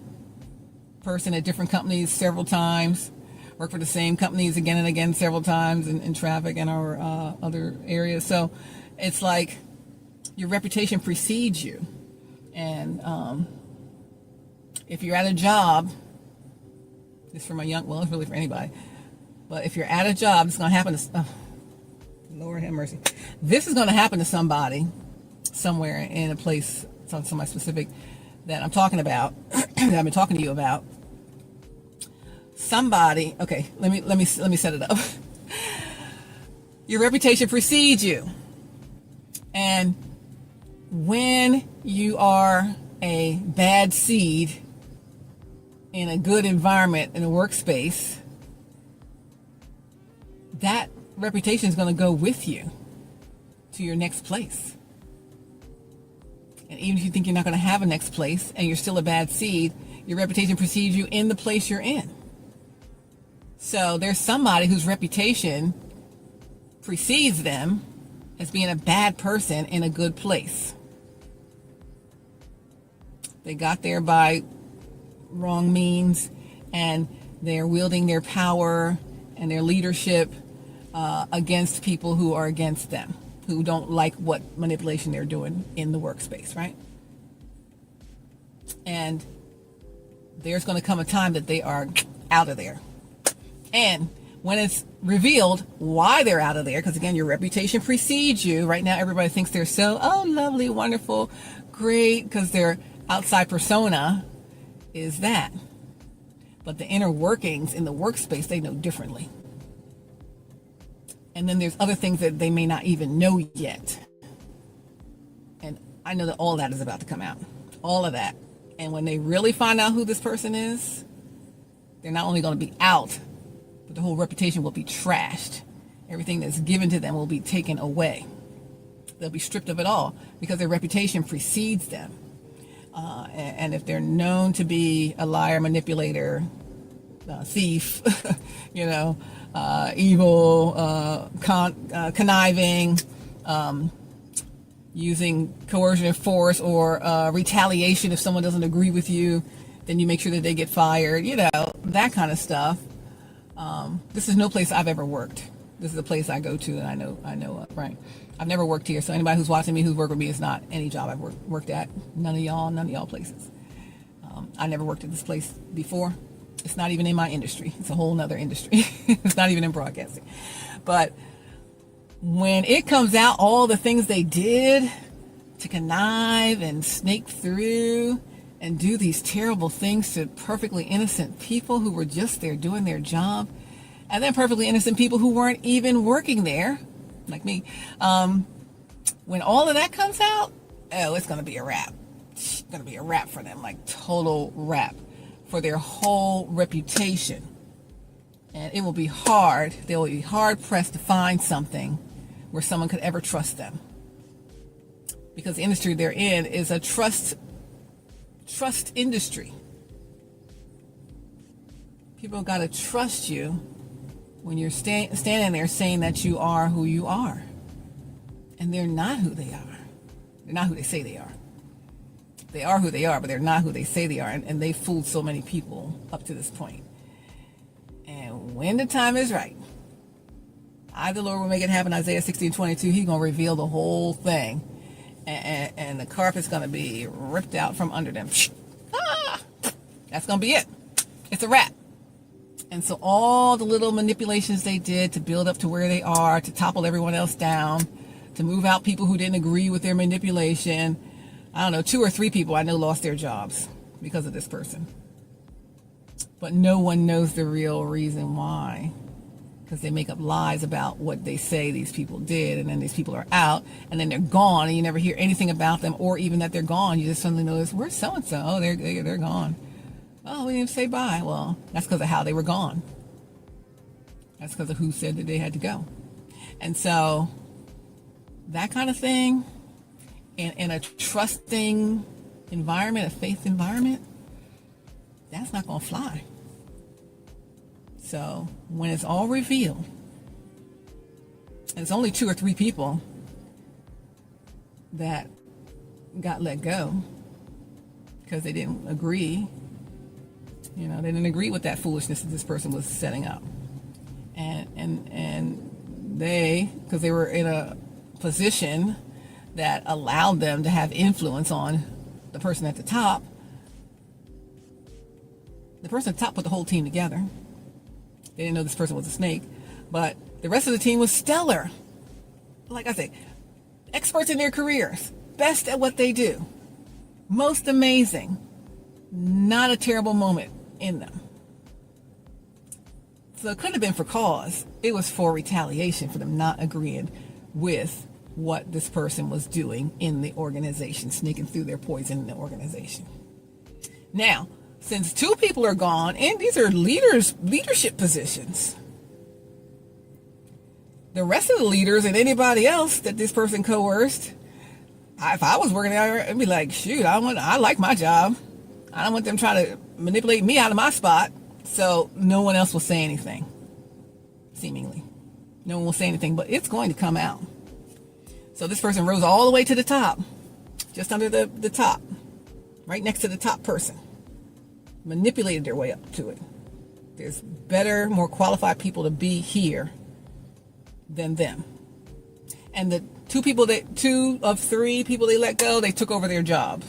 person at different companies several times, worked for the same companies again and again several times in traffic and our other areas. So it's like your reputation precedes you. And if you're at a job, it's for it's really for anybody, but if you're at a job, it's going to happen to, Lord have mercy. This is going to happen to somebody somewhere in a place, somebody specific that I'm talking about, that I've been talking to you about. Somebody, okay, let me set it up. Your reputation precedes you. And when you are a bad seed in a good environment, in a workspace, that reputation is going to go with you to your next place. And even if you think you're not going to have a next place and you're still a bad seed, your reputation precedes you in the place you're in. So there's somebody whose reputation precedes them as being a bad person in a good place. They got there by wrong means, and they're wielding their power and their leadership against people who are against them, who don't like what manipulation they're doing in the workspace, right? And there's going to come a time that they are out of there. And when it's revealed why they're out of there, because again, your reputation precedes you. Right now, everybody thinks they're so, lovely, wonderful, great, because their outside persona is that. But the inner workings in the workspace, they know differently. And then there's other things that they may not even know yet. And I know that all that is about to come out. All of that. And when they really find out who this person is, they're not only going to be out, but the whole reputation will be trashed. Everything that's given to them will be taken away. They'll be stripped of it all because their reputation precedes them. And if they're known to be a liar, manipulator, thief, evil, conniving, using coercion and force or retaliation if someone doesn't agree with you, then you make sure that they get fired, that kind of stuff. This is no place I've ever worked. This is a place I go to and I know of, right? I've never worked here, so anybody who's watching me who's worked with me is not any job I've worked at. None of y'all places. I never worked at this place before. It's not even in my industry. It's a whole nother industry. It's not even in broadcasting. But when it comes out, all the things they did to connive and snake through and do these terrible things to perfectly innocent people who were just there doing their job, and then perfectly innocent people who weren't even working there, like me, when all of that comes out, it's going to be a wrap. It's going to be a wrap for them, like total wrap for their whole reputation. And it will be hard. They will be hard pressed to find something where someone could ever trust them, because the industry they're in is a trust industry. People got to trust you when you're standing there saying that you are who you are, and they're not who they are. They're not who they say they are. They are who they are, but they're not who they say they are, and they fooled so many people up to this point. And when the time is right, the Lord will make it happen. Isaiah 16:22, he's going to reveal the whole thing. And the carpet's going to be ripped out from under them. That's going to be it. It's a wrap. And so all the little manipulations they did to build up to where they are, to topple everyone else down, to move out people who didn't agree with their manipulation. 2 or 3 people I know lost their jobs because of this person. But no one knows the real reason why. Because they make up lies about what they say these people did, and then these people are out, and then they're gone, and you never hear anything about them, or even that they're gone. You just suddenly notice, where's so-and-so? Oh, they're gone. Oh, we didn't say bye. Well, that's because of how they were gone. That's because of who said that they had to go. And so that kind of thing, in a trusting environment, a faith environment, that's not going to fly. So when it's all revealed, and it's only 2 or 3 people that got let go because they didn't agree, they didn't agree with that foolishness that this person was setting up. And they, because they were in a position that allowed them to have influence on the person at the top, the person at the top put the whole team together. They didn't know this person was a snake, but the rest of the team was stellar. Like I say, experts in their careers, best at what they do, most amazing, not a terrible moment in them. So it couldn't have been for cause. It was for retaliation, for them not agreeing with what this person was doing in the organization, sneaking through their poison in the organization. Now, since 2 people are gone, and these are leadership positions, the rest of the leaders and anybody else that this person coerced, if I was working there, I'd be like, shoot, I like my job. I don't want them trying to manipulate me out of my spot. So no one else will say anything, seemingly. No one will say anything, but it's going to come out. So this person rose all the way to the top, just under the top, right next to the top person. Manipulated their way up to it. There's better, more qualified people to be here than them. And the two of three people they let go, they took over their job.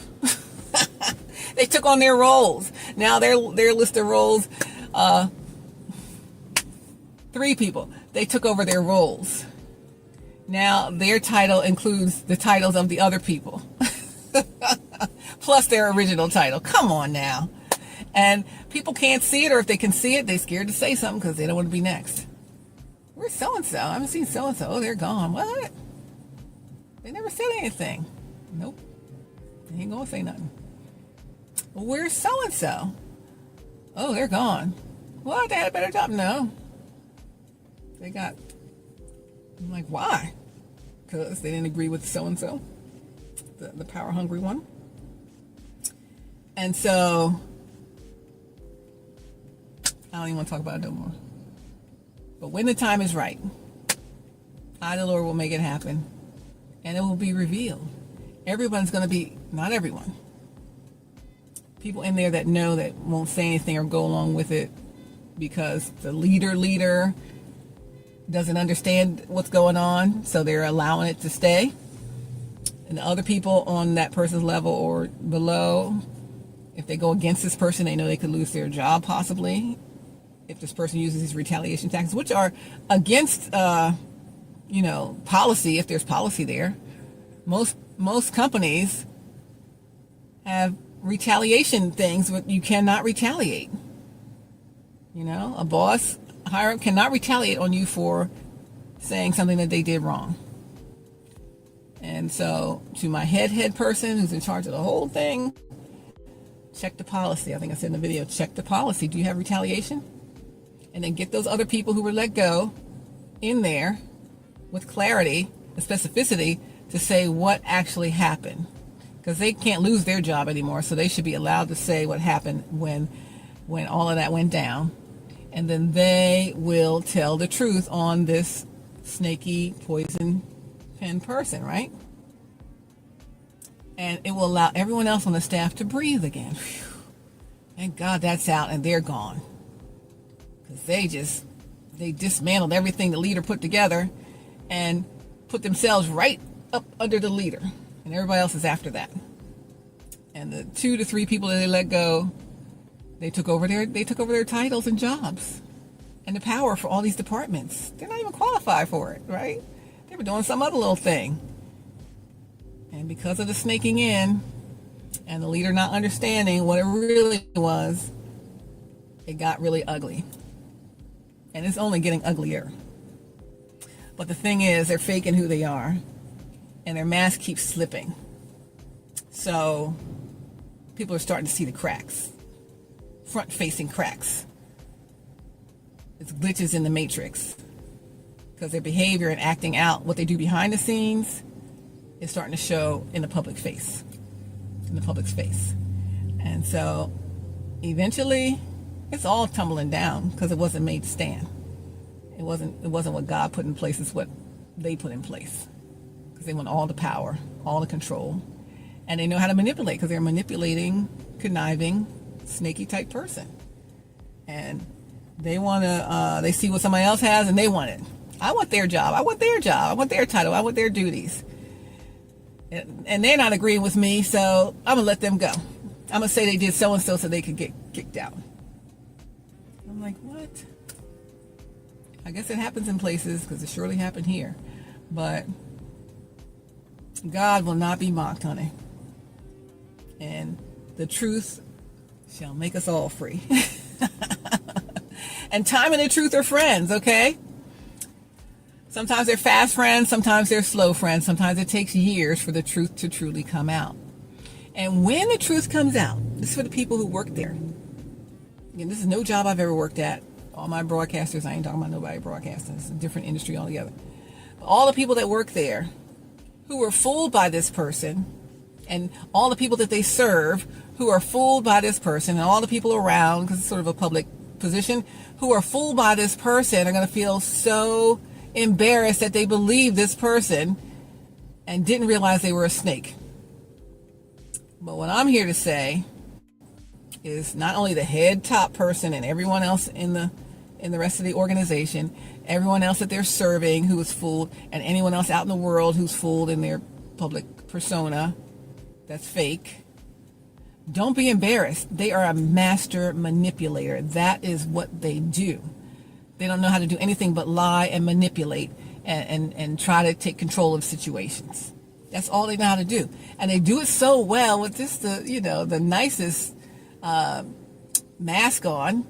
They took on their roles. Now their list of roles, 3 people, they took over their roles. Now their title includes the titles of the other people. Plus their original title. Come on now. And people can't see it, or if they can see it, they're scared to say something because they don't want to be next. Where's so-and-so? I haven't seen so-and-so. Oh, they're gone. What? They never said anything. Nope. They ain't going to say nothing. Well, where's so-and-so? Oh, they're gone. What? They had a better job? No. They got... I'm like, why? Because they didn't agree with so-and-so. The power-hungry one. And so... I don't even want to talk about it no more. But when the time is right, I, the Lord, will make it happen. And it will be revealed. Everyone's going to be, not everyone. People in there that know that won't say anything or go along with it because the leader doesn't understand what's going on. So they're allowing it to stay. And the other people on that person's level or below, if they go against this person, they know they could lose their job possibly. If this person uses these retaliation tactics, which are against, policy, if there's policy there. Most companies have retaliation things, but you cannot retaliate. A boss higher up cannot retaliate on you for saying something that they did wrong. And so, to my head person who's in charge of the whole thing, check the policy. I think I said in the video, check the policy. Do you have retaliation? And then get those other people who were let go in there with clarity and specificity to say what actually happened. Because they can't lose their job anymore, so they should be allowed to say what happened when all of that went down. And then they will tell the truth on this snaky poison pen person, right? And it will allow everyone else on the staff to breathe again. Whew. Thank God that's out and they're gone. Because they dismantled everything the leader put together and put themselves right up under the leader. And everybody else is after that. And the 2 to 3 people that they let go, they took over their titles and jobs and the power for all these departments. They're not even qualified for it, right? They were doing some other little thing. And because of the snaking in and the leader not understanding what it really was, it got really ugly. And it's only getting uglier. But the thing is, they're faking who they are. And their mask keeps slipping. So people are starting to see the cracks. Front-facing cracks. It's glitches in the matrix. Because their behavior and acting out, what they do behind the scenes, is starting to show in the public face. In the public's face. And so, eventually, it's all tumbling down because it wasn't made to stand. It wasn't what God put in place. It's what they put in place. Because they want all the power, all the control. And they know how to manipulate because they're a manipulating, conniving, snaky type person. And they want to, they see what somebody else has and they want it. I want their job. I want their job. I want their title. I want their duties. And they're not agreeing with me, so I'm going to let them go. I'm going to say they did so-and-so so they could get kicked out. I'm like, what? I guess it happens in places because it surely happened here. But God will not be mocked, honey. And the truth shall make us all free. And time and the truth are friends, okay? Sometimes they're fast friends, sometimes they're slow friends. Sometimes it takes years for the truth to truly come out. And when the truth comes out, this is for the people who work there. Again, this is no job I've ever worked at. All my broadcasters, I ain't talking about nobody broadcasting. It's a different industry altogether. But all the people that work there who were fooled by this person, and all the people that they serve who are fooled by this person, and all the people around, because it's sort of a public position, who are fooled by this person are going to feel so embarrassed that they believed this person and didn't realize they were a snake. But what I'm here to say is not only the head top person and everyone else in in the rest of the organization, everyone else that they're serving who is fooled, and anyone else out in the world who's fooled in their public persona that's fake. Don't be embarrassed. They are a master manipulator. That is what they do. They don't know how to do anything but lie and manipulate and try to take control of situations. That's all they know how to do. And they do it so well with just the nicest mask on,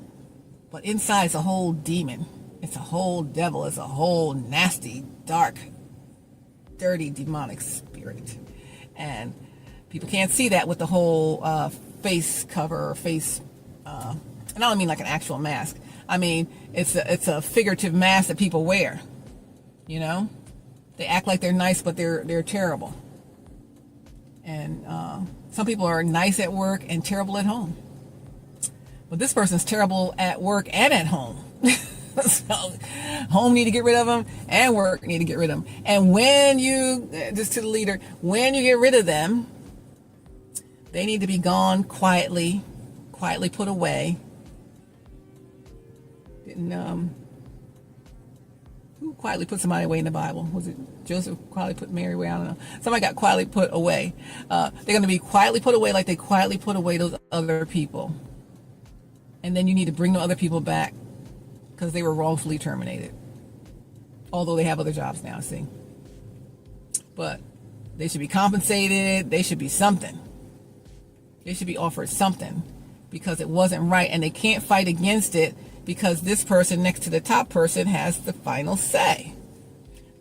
but inside it's a whole demon. It's a whole devil. It's a whole nasty, dark, dirty, demonic spirit. And people can't see that with the whole face cover or face, and I don't mean like an actual mask. I mean, it's a figurative mask that people wear. You know, they act like they're nice, but they're terrible. And some people are nice at work and terrible at home. But this person's terrible at work and at home. So home need to get rid of them, and work need to get rid of them. And when you, just to the leader, when you get rid of them, they need to be gone quietly put away. Who quietly put somebody away in the Bible? Was it Joseph quietly put Mary away? I don't know. Somebody got quietly put away. They're going to be quietly put away like they quietly put away those other people. And then you need to bring the other people back because they were wrongfully terminated. Although they have other jobs now, see. But they should be compensated. They should be something. They should be offered something because it wasn't right, and they can't fight against it because this person next to the top person has the final say.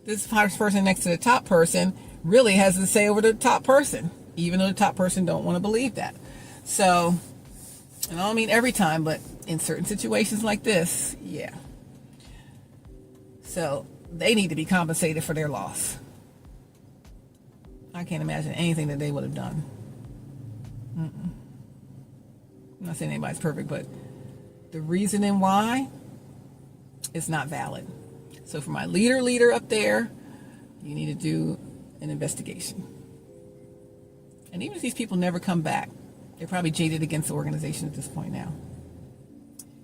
This person next to the top person really has the say over the top person, even though the top person don't want to believe that. So, and I don't mean every time, but in certain situations like this, yeah. So they need to be compensated for their loss. I can't imagine anything that they would have done. I'm not saying anybody's perfect, but the reasoning why is not valid. So for my leader up there, you need to do an investigation. And even if these people never come back, they're probably jaded against the organization at this point now.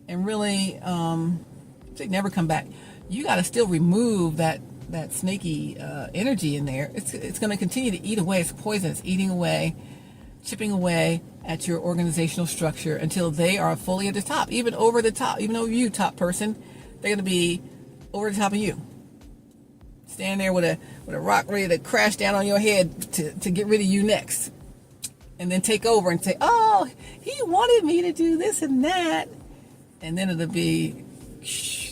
And really, if they never come back, you got to still remove that snaky energy in there. It's going to continue to eat away. It's poison. It's eating away, chipping away at your organizational structure until they are fully at the top, even over the top. Even though you, top person, they're going to be over the top of you. Stand there with a rock ready to crash down on your head to get rid of you next. And then take over and say, oh, he wanted me to do this and that. And then it'll be,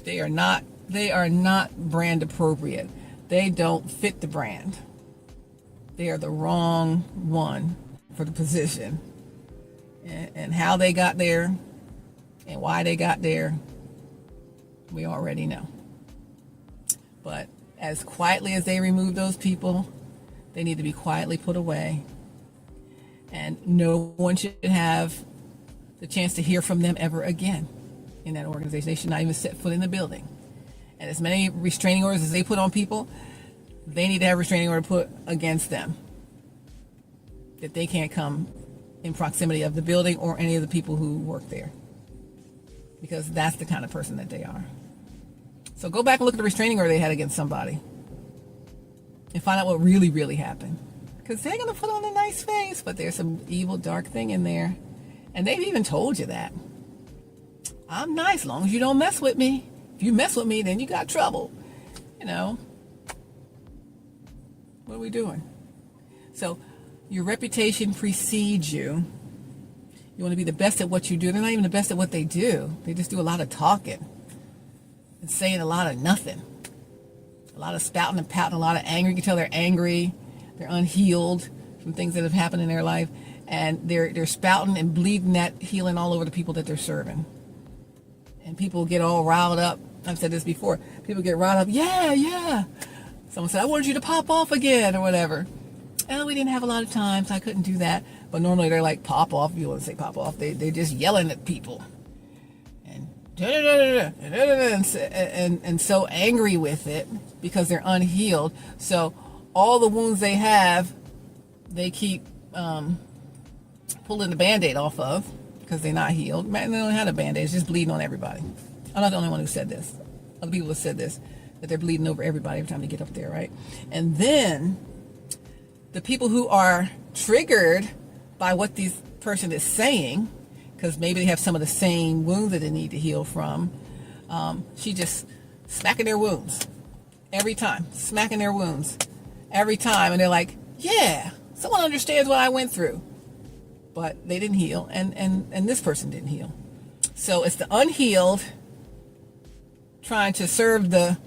they are not brand appropriate. They don't fit the brand. They are the wrong one for the position. And how they got there and why they got there, we already know. But as quietly as they remove those people, they need to be quietly put away. And no one should have the chance to hear from them ever again in that organization. They should not even set foot in the building. And as many restraining orders as they put on people, they need to have a restraining order put against them. That they can't come in proximity of the building or any of the people who work there. Because that's the kind of person that they are. So go back and look at the restraining order they had against somebody. And find out what really, really happened. Because they're going to put on a nice face, but there's some evil, dark thing in there. And they've even told you that. I'm nice as long as you don't mess with me. If you mess with me, then you got trouble. You know. What are we doing? So your reputation precedes you. You want to be the best at what you do. They're not even the best at what they do. They just do a lot of talking and saying a lot of nothing. A lot of spouting and pouting, a lot of anger. You can tell they're angry. They're unhealed from things that have happened in their life. And they're spouting and bleeding that healing all over the people that they're serving. And people get all riled up. I've said this before. People get riled up. Yeah. Someone said, I wanted you to pop off again or whatever. Oh, we didn't have a lot of time, so I couldn't do that. But normally they're like, pop off. If you want to say pop off, they're just yelling at people. And so angry with it because they're unhealed. So all the wounds they have, they keep pulling the Band-Aid off of because they're not healed. Man, they don't have a Band-Aid. It's just bleeding on everybody. I'm not the only one who said this. Other people have said this, that they're bleeding over everybody every time they get up there, right? And then the people who are triggered by what this person is saying, because maybe they have some of the same wounds that they need to heal from, she just smacking their wounds every time, smacking their wounds every time. And they're like, yeah, someone understands what I went through. But they didn't heal, and this person didn't heal. So it's the unhealed trying to serve the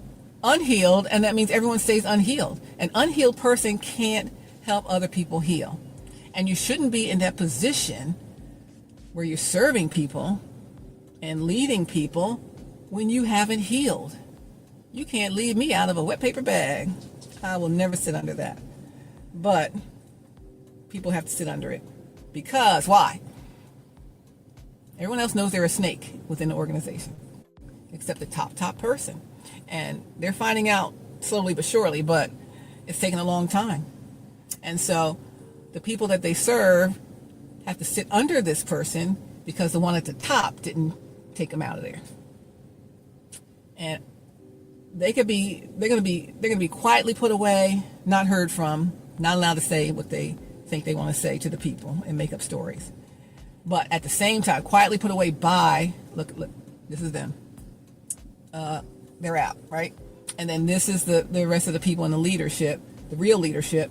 unhealed, and that means everyone stays unhealed. An unhealed person can't help other people heal. And you shouldn't be in that position where you're serving people and leading people when you haven't healed. You can't leave me out of a wet paper bag. I will never sit under that. But people have to sit under it. Because, why? Everyone else knows they're a snake within the organization, except the top person. And they're finding out slowly but surely, but it's taking a long time. And so the people that they serve have to sit under this person because the one at the top didn't take them out of there. And they're going to be quietly put away, not heard from, not allowed to say what they think they want to say to the people and make up stories. But at the same time, quietly put away by, look, this is them. They're out, right? And then this is the rest of the people in the leadership, the real leadership,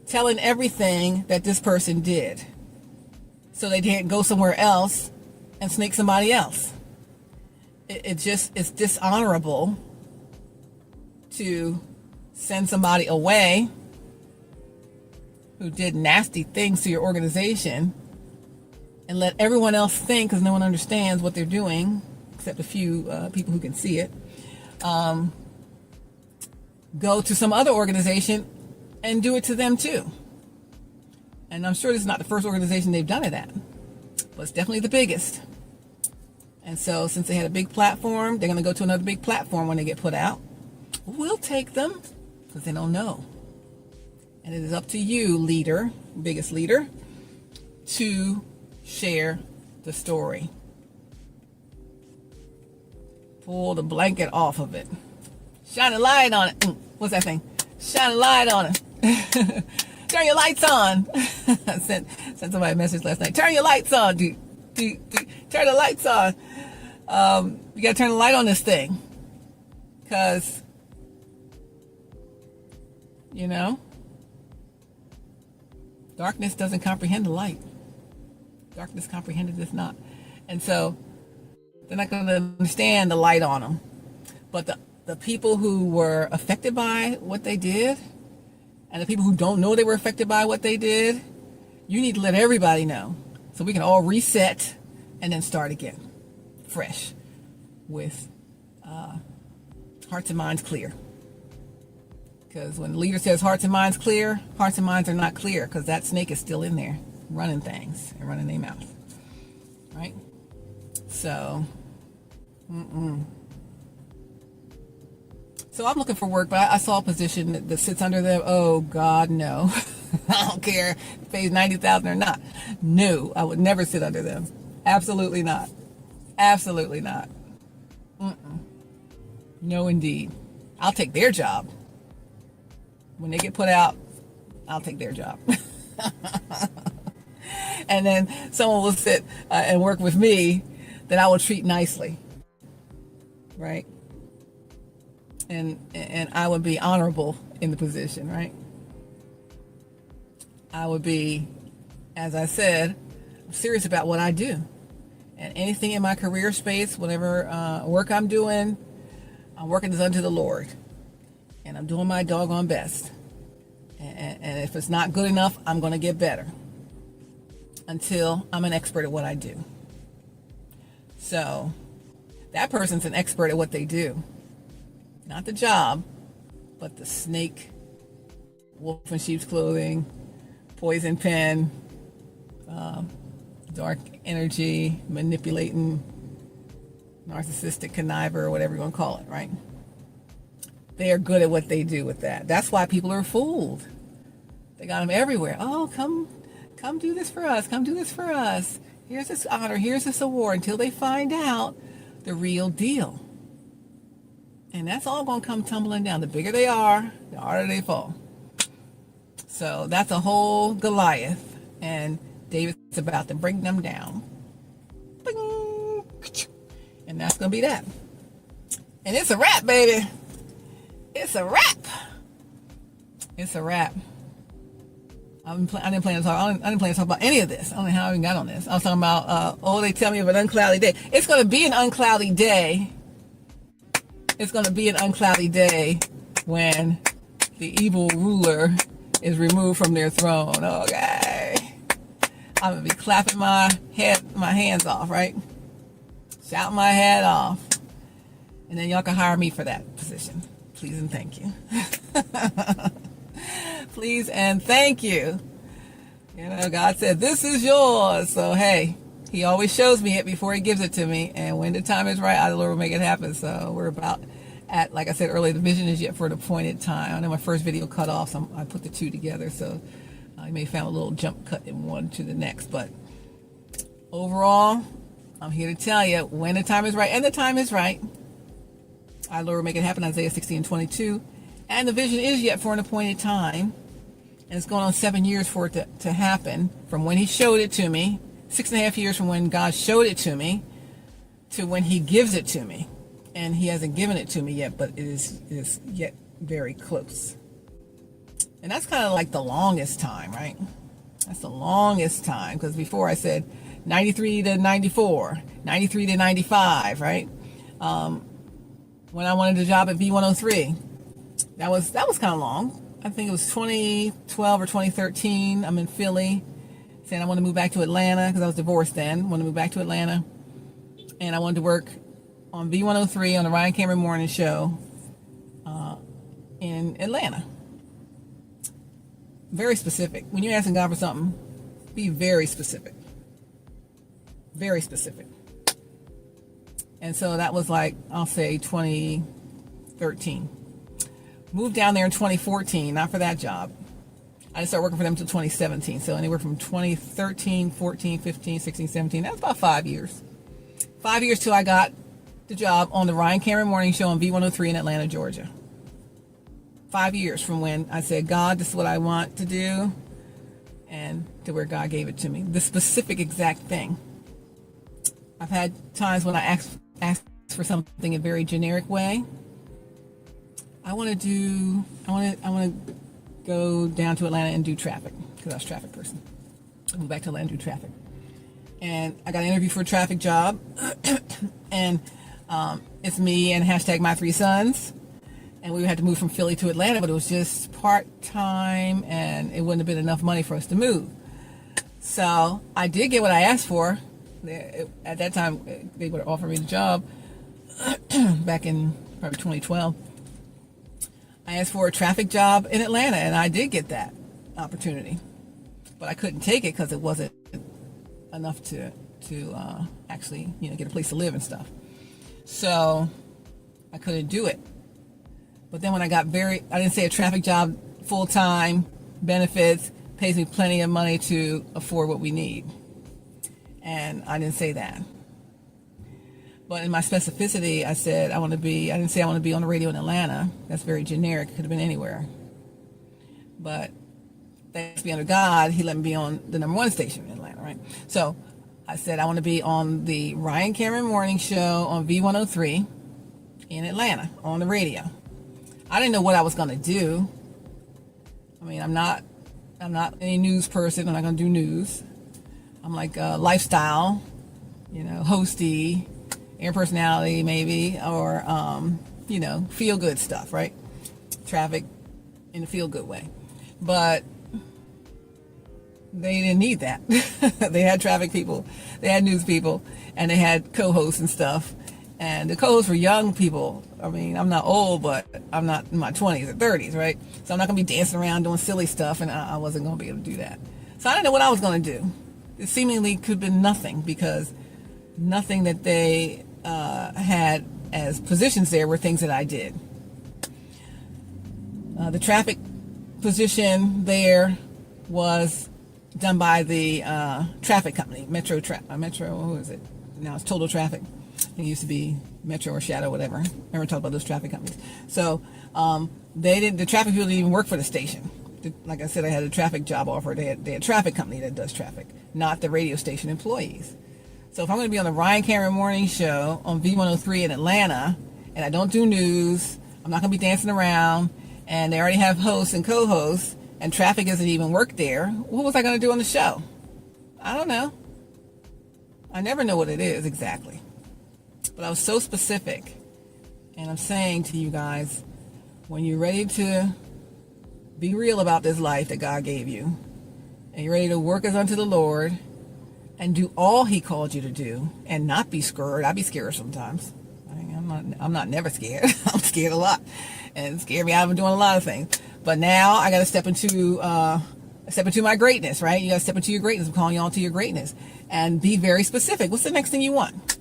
telling everything that this person did, so they can't go somewhere else and snake somebody else. It's dishonorable to send somebody away who did nasty things to your organization and let everyone else think, because no one understands what they're doing except a few people who can see it, go to some other organization and do it to them too. And I'm sure this is not the first organization they've done it at, but it's definitely the biggest. And so since they had a big platform, they're going to go to another big platform when they get put out. We'll take them because they don't know. And it is up to you, leader, biggest leader, to share the story. Pull the blanket off of it. Shine a light on it. What's that thing? Shine a light on it. Turn your lights on. I sent somebody a message last night. Turn your lights on. Turn the lights on. You got to turn the light on this thing. Because, darkness doesn't comprehend the light. Darkness comprehended is not. And so they're not going to understand the light on them. But the people who were affected by what they did, and the people who don't know they were affected by what they did, you need to let everybody know so we can all reset and then start again, fresh, with hearts and minds clear. Because when the leader says hearts and minds clear, hearts and minds are not clear, because that snake is still in there running things and running their mouth, right? So So I'm looking for work, but I saw a position that sits under them. Oh God, no. I don't care if it pays $90,000 or not. No, I would never sit under them. Absolutely not. Absolutely not. No, indeed. I'll take their job. When they get put out, I'll take their job. And then someone will sit and work with me that I will treat nicely. Right? And I would be honorable in the position, right? I would be, as I said, serious about what I do. And anything in my career space, whatever work I'm doing as unto the Lord. And I'm doing my doggone best. And if it's not good enough, I'm going to get better until I'm an expert at what I do. So that person's an expert at what they do. Not the job, but the snake, wolf in sheep's clothing, poison pen, dark energy, manipulating, narcissistic conniver, whatever you want to call it, right? They are good at what they do with that. That's why people are fooled. They got them everywhere. Oh, come do this for us. Come do this for us. Here's this honor. Here's this award. Until they find out the real deal. And that's all going to come tumbling down. The bigger they are, the harder they fall. So that's a whole Goliath. And David's about to bring them down. Bing. And that's going to be that. And it's a wrap, baby. It's a wrap. It's a wrap. I didn't plan to talk about any of this. I don't know how I even got on this. I was talking about, they tell me of an uncloudy day. It's going to be an uncloudy day. It's going to be an uncloudy day when the evil ruler is removed from their throne. Okay. I'm going to be clapping my hands off, right? Shouting my head off. And then y'all can hire me for that position. Please and thank you. Please and thank you. You know, God said, this is yours. So, hey, he always shows me it before he gives it to me. And when the time is right, the Lord will make it happen. So we're about at, like I said earlier, the vision is yet for an appointed time. I know my first video cut off, so I put the two together. So you may have found a little jump cut in one to the next. But overall, I'm here to tell you when the time is right. And the time is right. Our Lord will make it happen, Isaiah 16:22. And the vision is yet for an appointed time. And it's going on 7 years for it to happen. From when he showed it to me, 6.5 years from when God showed it to me, to when he gives it to me. And he hasn't given it to me yet, but it is yet very close. And that's kind of like the longest time, right? That's the longest time. Because before I said 93 to 94, 93 to 95, right? When I wanted a job at V103, that was kind of long. I think it was 2012 or 2013. I'm in Philly, saying I want to move back to Atlanta because I was divorced then. I want to move back to Atlanta, and I wanted to work on V103 on the Ryan Cameron Morning Show in Atlanta. Very specific. When you're asking God for something, be very specific. Very specific. And so that was like, I'll say 2013. Moved down there in 2014, not for that job. I didn't start working for them until 2017. So anywhere from 2013, 14, 15, 16, 17. That's about 5 years. 5 years till I got the job on the Ryan Cameron Morning Show on V103 in Atlanta, Georgia. 5 years from when I said, God, this is what I want to do, and to where God gave it to me. The specific exact thing. I've had times when I asked for something in a very generic way. I want to go down to Atlanta and do traffic, because I was a traffic person. I moved back to Atlanta and do traffic. And I got an interview for a traffic job. And it's me and hashtag my 3 sons. And we had to move from Philly to Atlanta, but it was just part-time, and it wouldn't have been enough money for us to move. So I did get what I asked for. At that time, they would offer me the job back in probably 2012. I asked for a traffic job in Atlanta, and I did get that opportunity. But I couldn't take it because it wasn't enough to actually, get a place to live and stuff. So I couldn't do it. But then when I got I didn't say a traffic job, full-time, benefits, pays me plenty of money to afford what we need. And I didn't say that. But in my specificity, I said I didn't say I want to be on the radio in Atlanta. That's very generic. It could have been anywhere. But thanks be unto God, he let me be on the #1 station in Atlanta, right? So I said I want to be on the Ryan Cameron Morning Show on V103 in Atlanta on the radio. I didn't know what I was going to do. I mean, I'm not any news person. I'm not going to do news. I'm like a lifestyle, hosty, air personality maybe, or, feel good stuff, right? Traffic in a feel good way. But they didn't need that. They had traffic people, they had news people, and they had co-hosts and stuff. And the co-hosts were young people. I mean, I'm not old, but I'm not in my 20s or 30s, right? So I'm not going to be dancing around doing silly stuff, and I wasn't going to be able to do that. So I didn't know what I was going to do. It seemingly could have been nothing, because nothing that they had as positions there were things that I did. The traffic position there was done by the traffic company, Metro, who is it? Now it's Total Traffic. It used to be Metro or Shadow, whatever. Remember talked about those traffic companies. So the traffic people didn't even work for the station. Like I said, I had a traffic job offer. They had a traffic company that does traffic, not the radio station employees. So if I'm going to be on the Ryan Cameron Morning Show on V103 in Atlanta, and I don't do news, I'm not going to be dancing around, and they already have hosts and co-hosts, and traffic doesn't even work there, what was I going to do on the show? I don't know. I never know what it is exactly. But I was so specific. And I'm saying to you guys, when you're ready to be real about this life that God gave you, and you're ready to work as unto the Lord, and do all He called you to do, and not be scared. I be scared sometimes. I'm not never scared. I'm scared a lot, and it scared me out of doing a lot of things. But now I got to step into my greatness, right? You got to step into your greatness. I'm calling you all to your greatness, and be very specific. What's the next thing you want?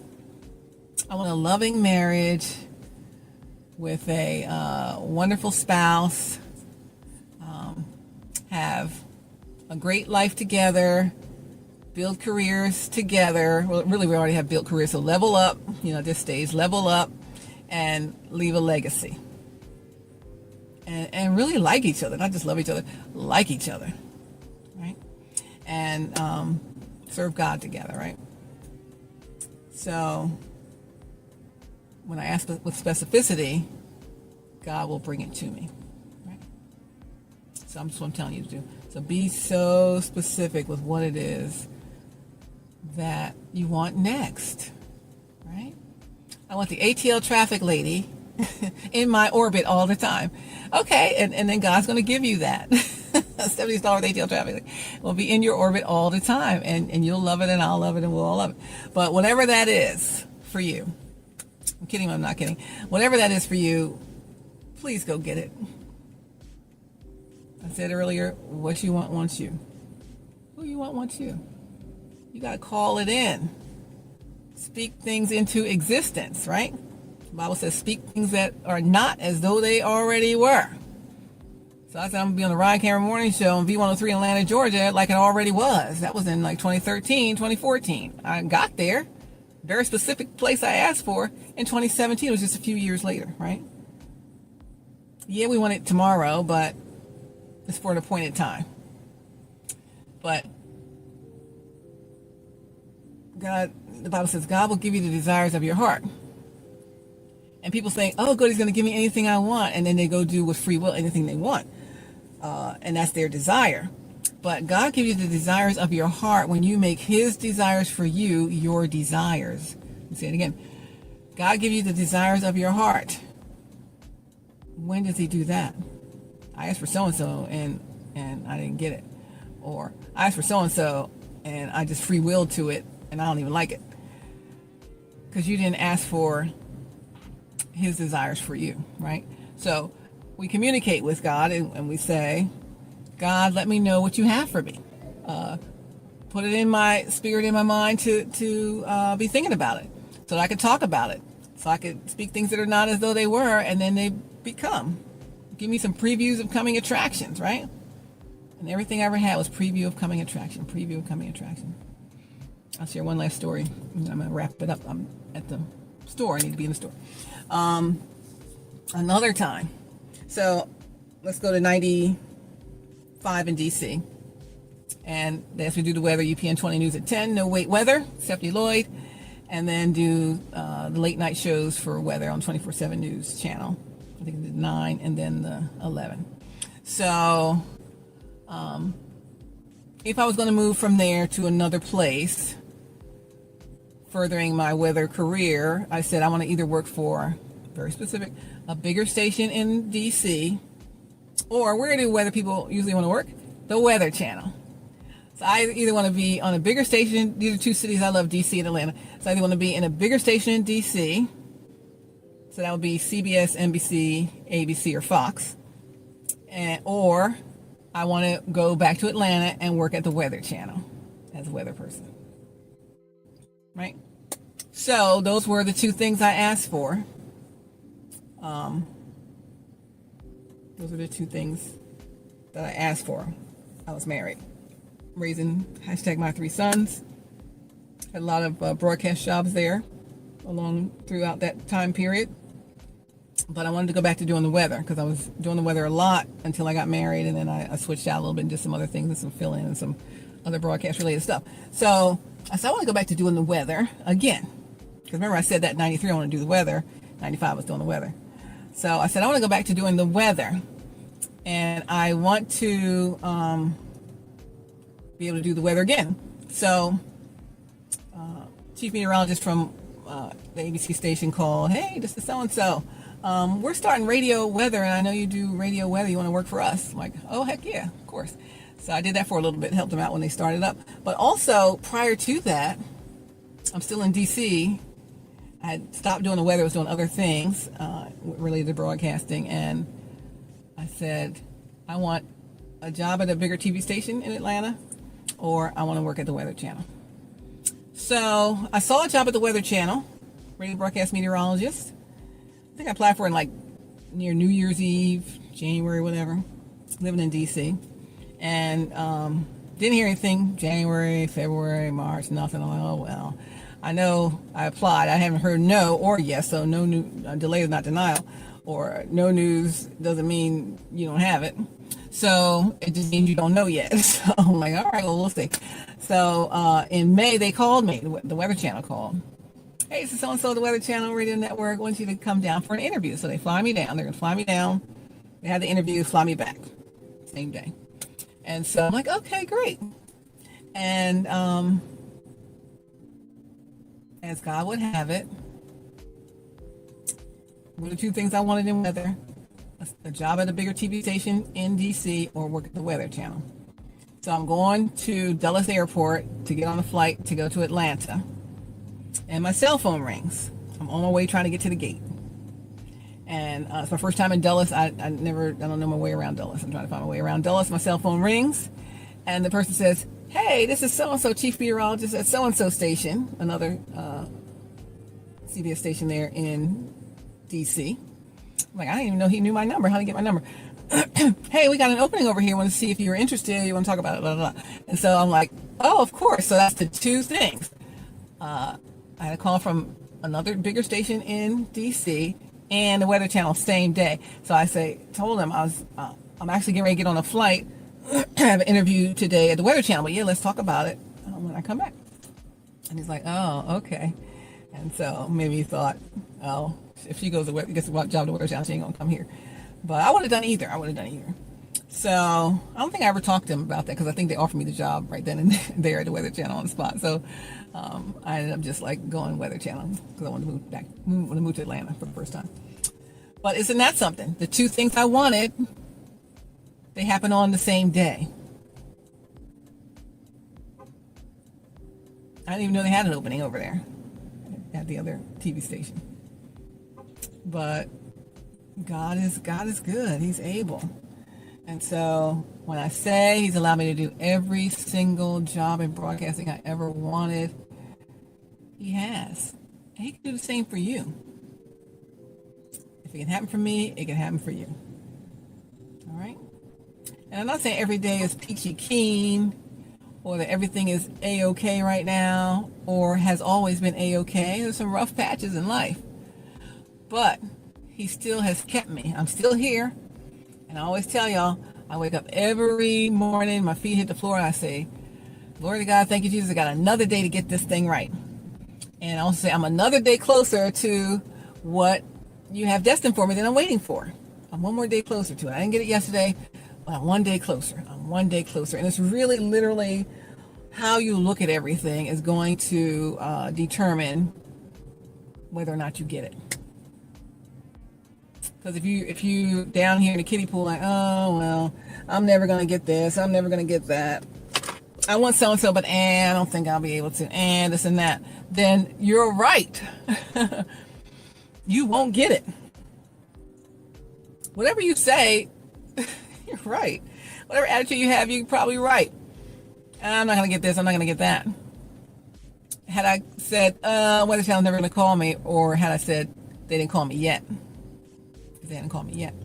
I want a loving marriage with a wonderful spouse. Have a great life together. Build careers together. Well, really, we already have built careers. So level up, at this stage, level up and leave a legacy. And really like each other, not just love each other, like each other, right? And serve God together, right? So when I ask with specificity, God will bring it to me, right? So that's what I'm telling you to do. So be so specific with what it is that you want next, right? I want the ATL traffic lady in my orbit all the time. Okay, and then God's going to give you that. $70 ATL traffic lady will be in your orbit all the time, and you'll love it, and I'll love it, and we'll all love it. But whatever that is for you, I'm kidding, I'm not kidding. Whatever that is for you, please go get it. I said earlier, what you want wants you. Who you want wants you. You got to call it in. Speak things into existence, right? The Bible says speak things that are not as though they already were. So I said I'm going to be on the Ryan Cameron Morning Show on V103 in Atlanta, Georgia, like it already was. That was in like 2013, 2014. I got there. Very specific place I asked for in 2017. It was just a few years later, right? Yeah, we want it tomorrow, but it's for an appointed time. But God, the Bible says, God will give you the desires of your heart. And people think, oh, good, He's going to give me anything I want. And then they go do with free will anything they want. And that's their desire. But God gives you the desires of your heart when you make His desires for you your desires. Let me say it again. God gives you the desires of your heart. When does He do that? I asked for so-and-so and I didn't get it. Or I asked for so-and-so and I just free willed to it and I don't even like it. Because you didn't ask for His desires for you, right? So we communicate with God and we say, God, let me know what you have for me. Put it in my spirit, in my mind to be thinking about it so that I can talk about it. So I could speak things that are not as though they were and then they become. Give me some previews of coming attractions, right? And everything I ever had was preview of coming attraction, preview of coming attraction. I'll share one last story. I'm going to wrap it up. I'm at the store. I need to be in the store. Another time. So let's go to 95 in D.C. And they asked me to do the weather, UPN 20 News at 10. No wait weather, Stephanie Lloyd. And then do the late night shows for weather on 24/7 News channel. I think the 9 and then the 11. So if I was going to move from there to another place, furthering my weather career, I said I want to either work for, very specific, a bigger station in DC, or where do weather people usually want to work? The Weather Channel. So I either want to be on a bigger station. These are two cities I love, DC and Atlanta. So I either want to be in a bigger station in DC. So that would be CBS, NBC, ABC, or Fox. Or I want to go back to Atlanta and work at the Weather Channel as a weather person. Right? So those were the two things I asked for. Those are the two things that I asked for. I was married. Raising #my 3 sons. Had a lot of broadcast jobs there. along throughout that time period. But I wanted to go back to doing the weather because I was doing the weather a lot until I got married, and then I switched out a little bit and did some other things and some fill-in and some other broadcast related stuff. So I said I want to go back to doing the weather again. Because remember I said that in 93 I want to do the weather. 95 I was doing the weather. So I said I want to go back to doing the weather. And I want to be able to do the weather again. So chief meteorologist from the ABC station called, hey, this is so-and-so. We're starting radio weather, and I know you do radio weather. You want to work for us? I'm like, oh, heck yeah, of course. So I did that for a little bit, helped them out when they started up. But also, prior to that, I'm still in D.C. I had stopped doing the weather, I was doing other things related to broadcasting, and I said, I want a job at a bigger TV station in Atlanta, or I want to work at the Weather Channel. So I saw a job at the Weather Channel, radio broadcast meteorologist. I think I applied for it like near New Year's Eve, January, whatever, living in D.C. And didn't hear anything January, February, March, nothing. I'm like, oh, well, I know I applied. I haven't heard no or yes, so no new delay is not denial, or no news doesn't mean you don't have it. So it just means you don't know yet. So I'm like, all right, well, we'll see. So in May, they called me, the Weather Channel called. Hey, this is so-and-so, the Weather Channel Radio Network wants you to come down for an interview. So they fly me down. They're going to fly me down. They had the interview, fly me back. Same day. And so I'm like, okay, great. And as God would have it, what are the two things I wanted in weather? A job at a bigger TV station in D.C. or work at the Weather Channel. So I'm going to Dulles Airport to get on a flight to go to Atlanta. And my cell phone rings. I'm on my way trying to get to the gate. And it's my first time in Dulles. I don't know my way around Dulles. I'm trying to find my way around Dulles. My cell phone rings. And the person says, hey, this is so-and-so, chief meteorologist at so-and-so station. Another CBS station there in D.C. I'm like, I didn't even know he knew my number. How did he get my number? Hey, we got an opening over here. Want to see if you're interested. You want to talk about it, blah, blah, blah. And so I'm like, oh, of course. So that's the two things. I had a call from another bigger station in D.C. and the Weather Channel same day. So I told him I'm actually getting ready to get on a flight. I have an interview today at the Weather Channel, but yeah, let's talk about it when I come back. And he's like, oh, okay. And so maybe he thought, oh, if she gets a job at the Weather Channel, she ain't gonna come here. But I would have done either. So I don't think I ever talked to him about that because I think they offered me the job right then and there at the Weather Channel on the spot. So I ended up just like going Weather Channel because I wanted to move to Atlanta for the first time. But isn't that something? The two things I wanted, they happen on the same day. I didn't even know they had an opening over there at the other TV station. But God is good. He's able. And so when I say he's allowed me to do every single job in broadcasting I ever wanted, he has. And he can do the same for you. If it can happen for me, it can happen for you. All right? And I'm not saying every day is peachy keen or that everything is A-okay right now or has always been A-okay. There's some rough patches in life. But he still has kept me. I'm still here. And I always tell y'all, I wake up every morning, my feet hit the floor, and I say, glory to God, thank you, Jesus. I got another day to get this thing right. And I also say, I'm another day closer to what you have destined for me that I'm waiting for. I'm one more day closer to it. I didn't get it yesterday, but I'm one day closer. I'm one day closer. And it's really literally how you look at everything is going to determine whether or not you get it. Because if you down here in the kiddie pool like, oh, well, I'm never going to get this. I'm never going to get that. I want so-and-so, but I don't think I'll be able to. And this and that. Then you're right. You won't get it. Whatever you say, you're right. Whatever attitude you have, you're probably right. I'm not going to get this. I'm not going to get that. Had I said, Weather Channel's never going to call me, or had I said, they didn't call me yet. They hadn't called me yet.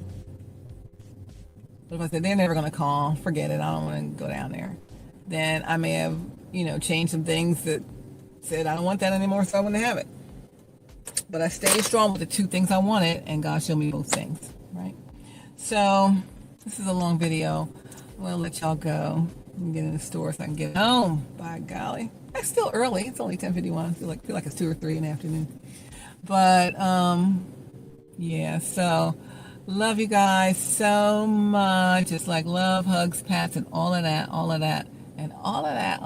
But if I said they're never going to call, forget it, I don't want to go down there, then I may have, changed some things that said I don't want that anymore, so I wouldn't have it. But I stayed strong with the two things I wanted, and God showed me both things, right? So this is a long video. I'm gonna let y'all go and get in the store so I can get home. By golly, it's still early. It's only 10:51. I feel like it's 2 or 3 in the afternoon. But yeah. So love you guys so much. Just like love, hugs, pats, and all of that, and all of that,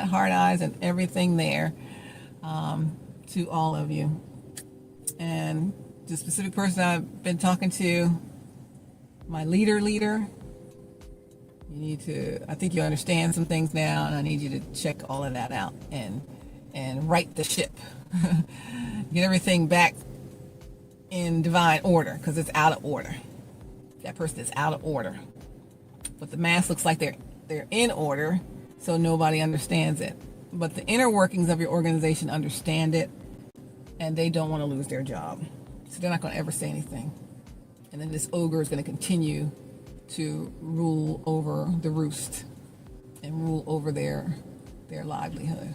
heart eyes and everything there. To all of you. And the specific person I've been talking to, my leader, you need to, I think you understand some things now, and I need you to check all of that out and right the ship. Get everything back in divine order, because it's out of order. That person is out of order. But the mass looks like they're in order, so nobody understands it. But the inner workings of your organization understand it, and they don't want to lose their job. So they're not going to ever say anything. And then this ogre is going to continue to rule over the roost and rule over their livelihood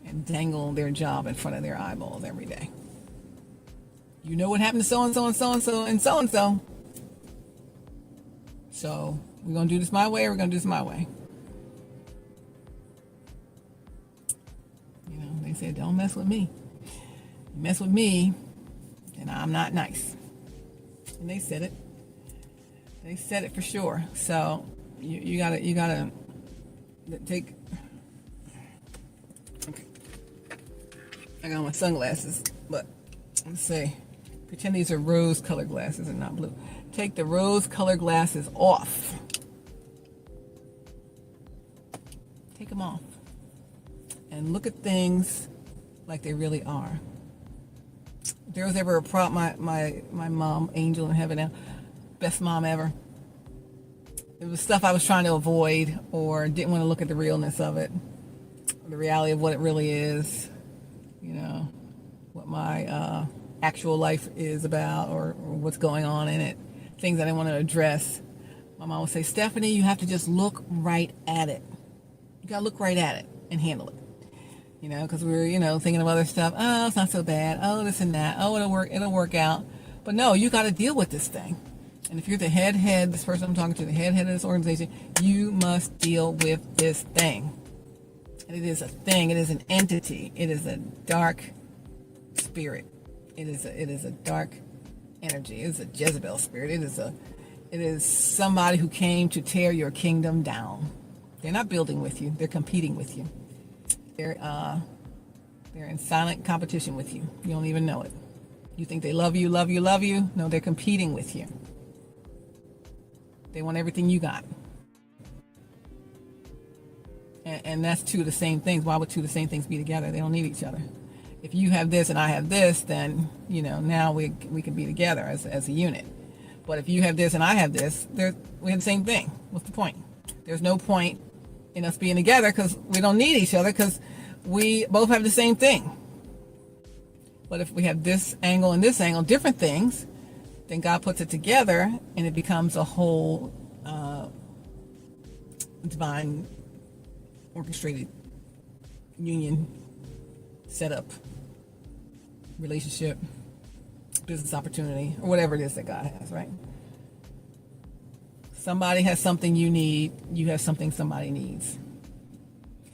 and dangle their job in front of their eyeballs every day. You know what happened to so-and-so and so-and-so and so-and-so. So we're going to do this my way, or we're going to do this my way. You know, they said, don't mess with me. You mess with me, and I'm not nice. And they said it. They said it for sure. So you gotta take. Okay. I got my sunglasses, but let's see. Pretend these are rose-colored glasses and not blue. Take the rose-colored glasses off. Take them off, and look at things like they really are. If there was ever a problem, my mom, angel in heaven now, best mom ever. It was stuff I was trying to avoid or didn't want to look at the realness of it, the reality of what it really is, you know, what my actual life is about, or what's going on in it, things I didn't want to address. My mom would say, Stephanie, you have to just look right at it. You got to look right at it and handle it. You know, because we were, you know, thinking of other stuff. Oh, it's not so bad. Oh, this and that. Oh, it'll work out. But no, you got to deal with this thing. And if you're the head, this person I'm talking to, the head of this organization, you must deal with this thing. And it is a thing. It is an entity. It is a dark spirit. It is a dark energy. It is a Jezebel spirit. It is somebody who came to tear your kingdom down. They're not building with you. They're competing with you. They're in silent competition with you. You don't even know it. You think they love you. No, they're competing with you. They want everything you got. And that's two of the same things. Why would two of the same things be together? They don't need each other. If you have this and I have this, then, you know, now we can be together as a unit. But if you have this and I have this, we have the same thing. What's the point? There's no point in us being together, because we don't need each other, because we both have the same thing. But if we have this angle and this angle, different things, then God puts it together and it becomes a whole divine orchestrated union, setup, relationship, business opportunity, or whatever it is that God has, right? Somebody has something you need. You have something somebody needs.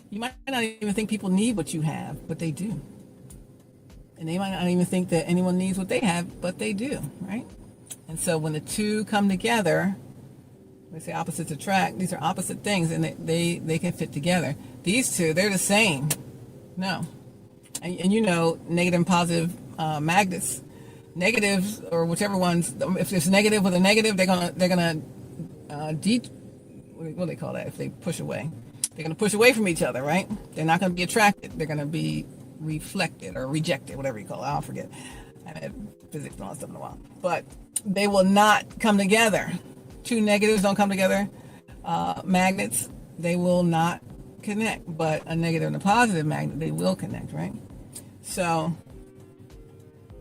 You might not even think people need what you have, but they do. And they might not even think that anyone needs what they have, but they do, right? And so when the two come together, they say opposites attract. These are opposite things, and they can fit together. These two, they're the same. No. And you know, negative and positive magnets. Negatives, or whichever ones, if it's negative with a negative, they're gonna what do they call that? If they push away, they're gonna push away from each other, right? They're not gonna be attracted. They're gonna be reflected or rejected, whatever you call it. I'll forget. I haven't had physics and all that stuff in a while. But they will not come together. Two negatives don't come together. Magnets, they will not connect. But a negative and a positive magnet, they will connect, right? So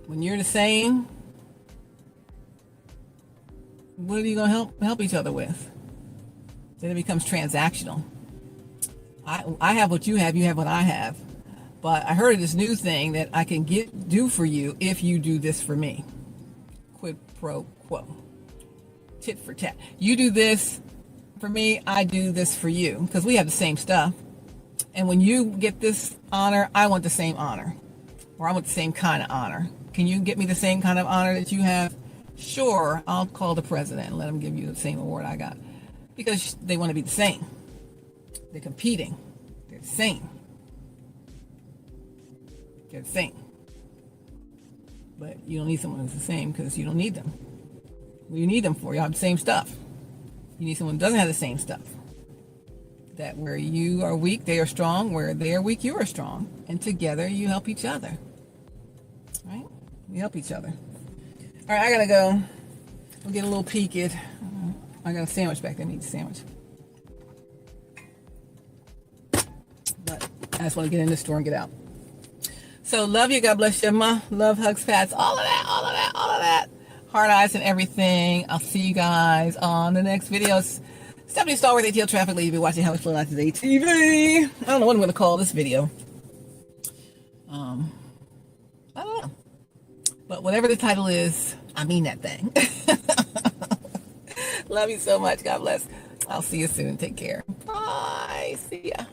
when you're the same, what are you going to help each other with? Then it becomes transactional. I have what you have what I have. But I heard of this new thing that I can do for you if you do this for me. Quid pro quo. Tit for tat. You do this for me, I do this for you. Because we have the same stuff. And when you get this honor, I want the same honor. Or I want the same kind of honor. Can you get me the same kind of honor that you have? Sure, I'll call the president and let him give you the same award I got. Because they want to be the same. They're competing. They're the same. They're the same. But you don't need someone who's the same because you don't need them. What do you need them for? You have the same stuff. You need someone who doesn't have the same stuff. That where you are weak, they are strong. Where they are weak, you are strong. And together, you help each other. Right? We help each other. All right, I gotta go. We'll get a little peek at. I got a sandwich back there. I need a sandwich. But I just want to get in the store and get out. So love you. God bless you. Love, hugs, pats, all of that. Heart eyes and everything. I'll see you guys on the next videos. Stephanie Stallworth, ATL Traffic Lady. You'll be watching How It's Flown Out Today TV. I don't know what I'm going to call this video. I don't know. But whatever the title is, I mean that thing. Love you so much. God bless. I'll see you soon. Take care. Bye. See ya.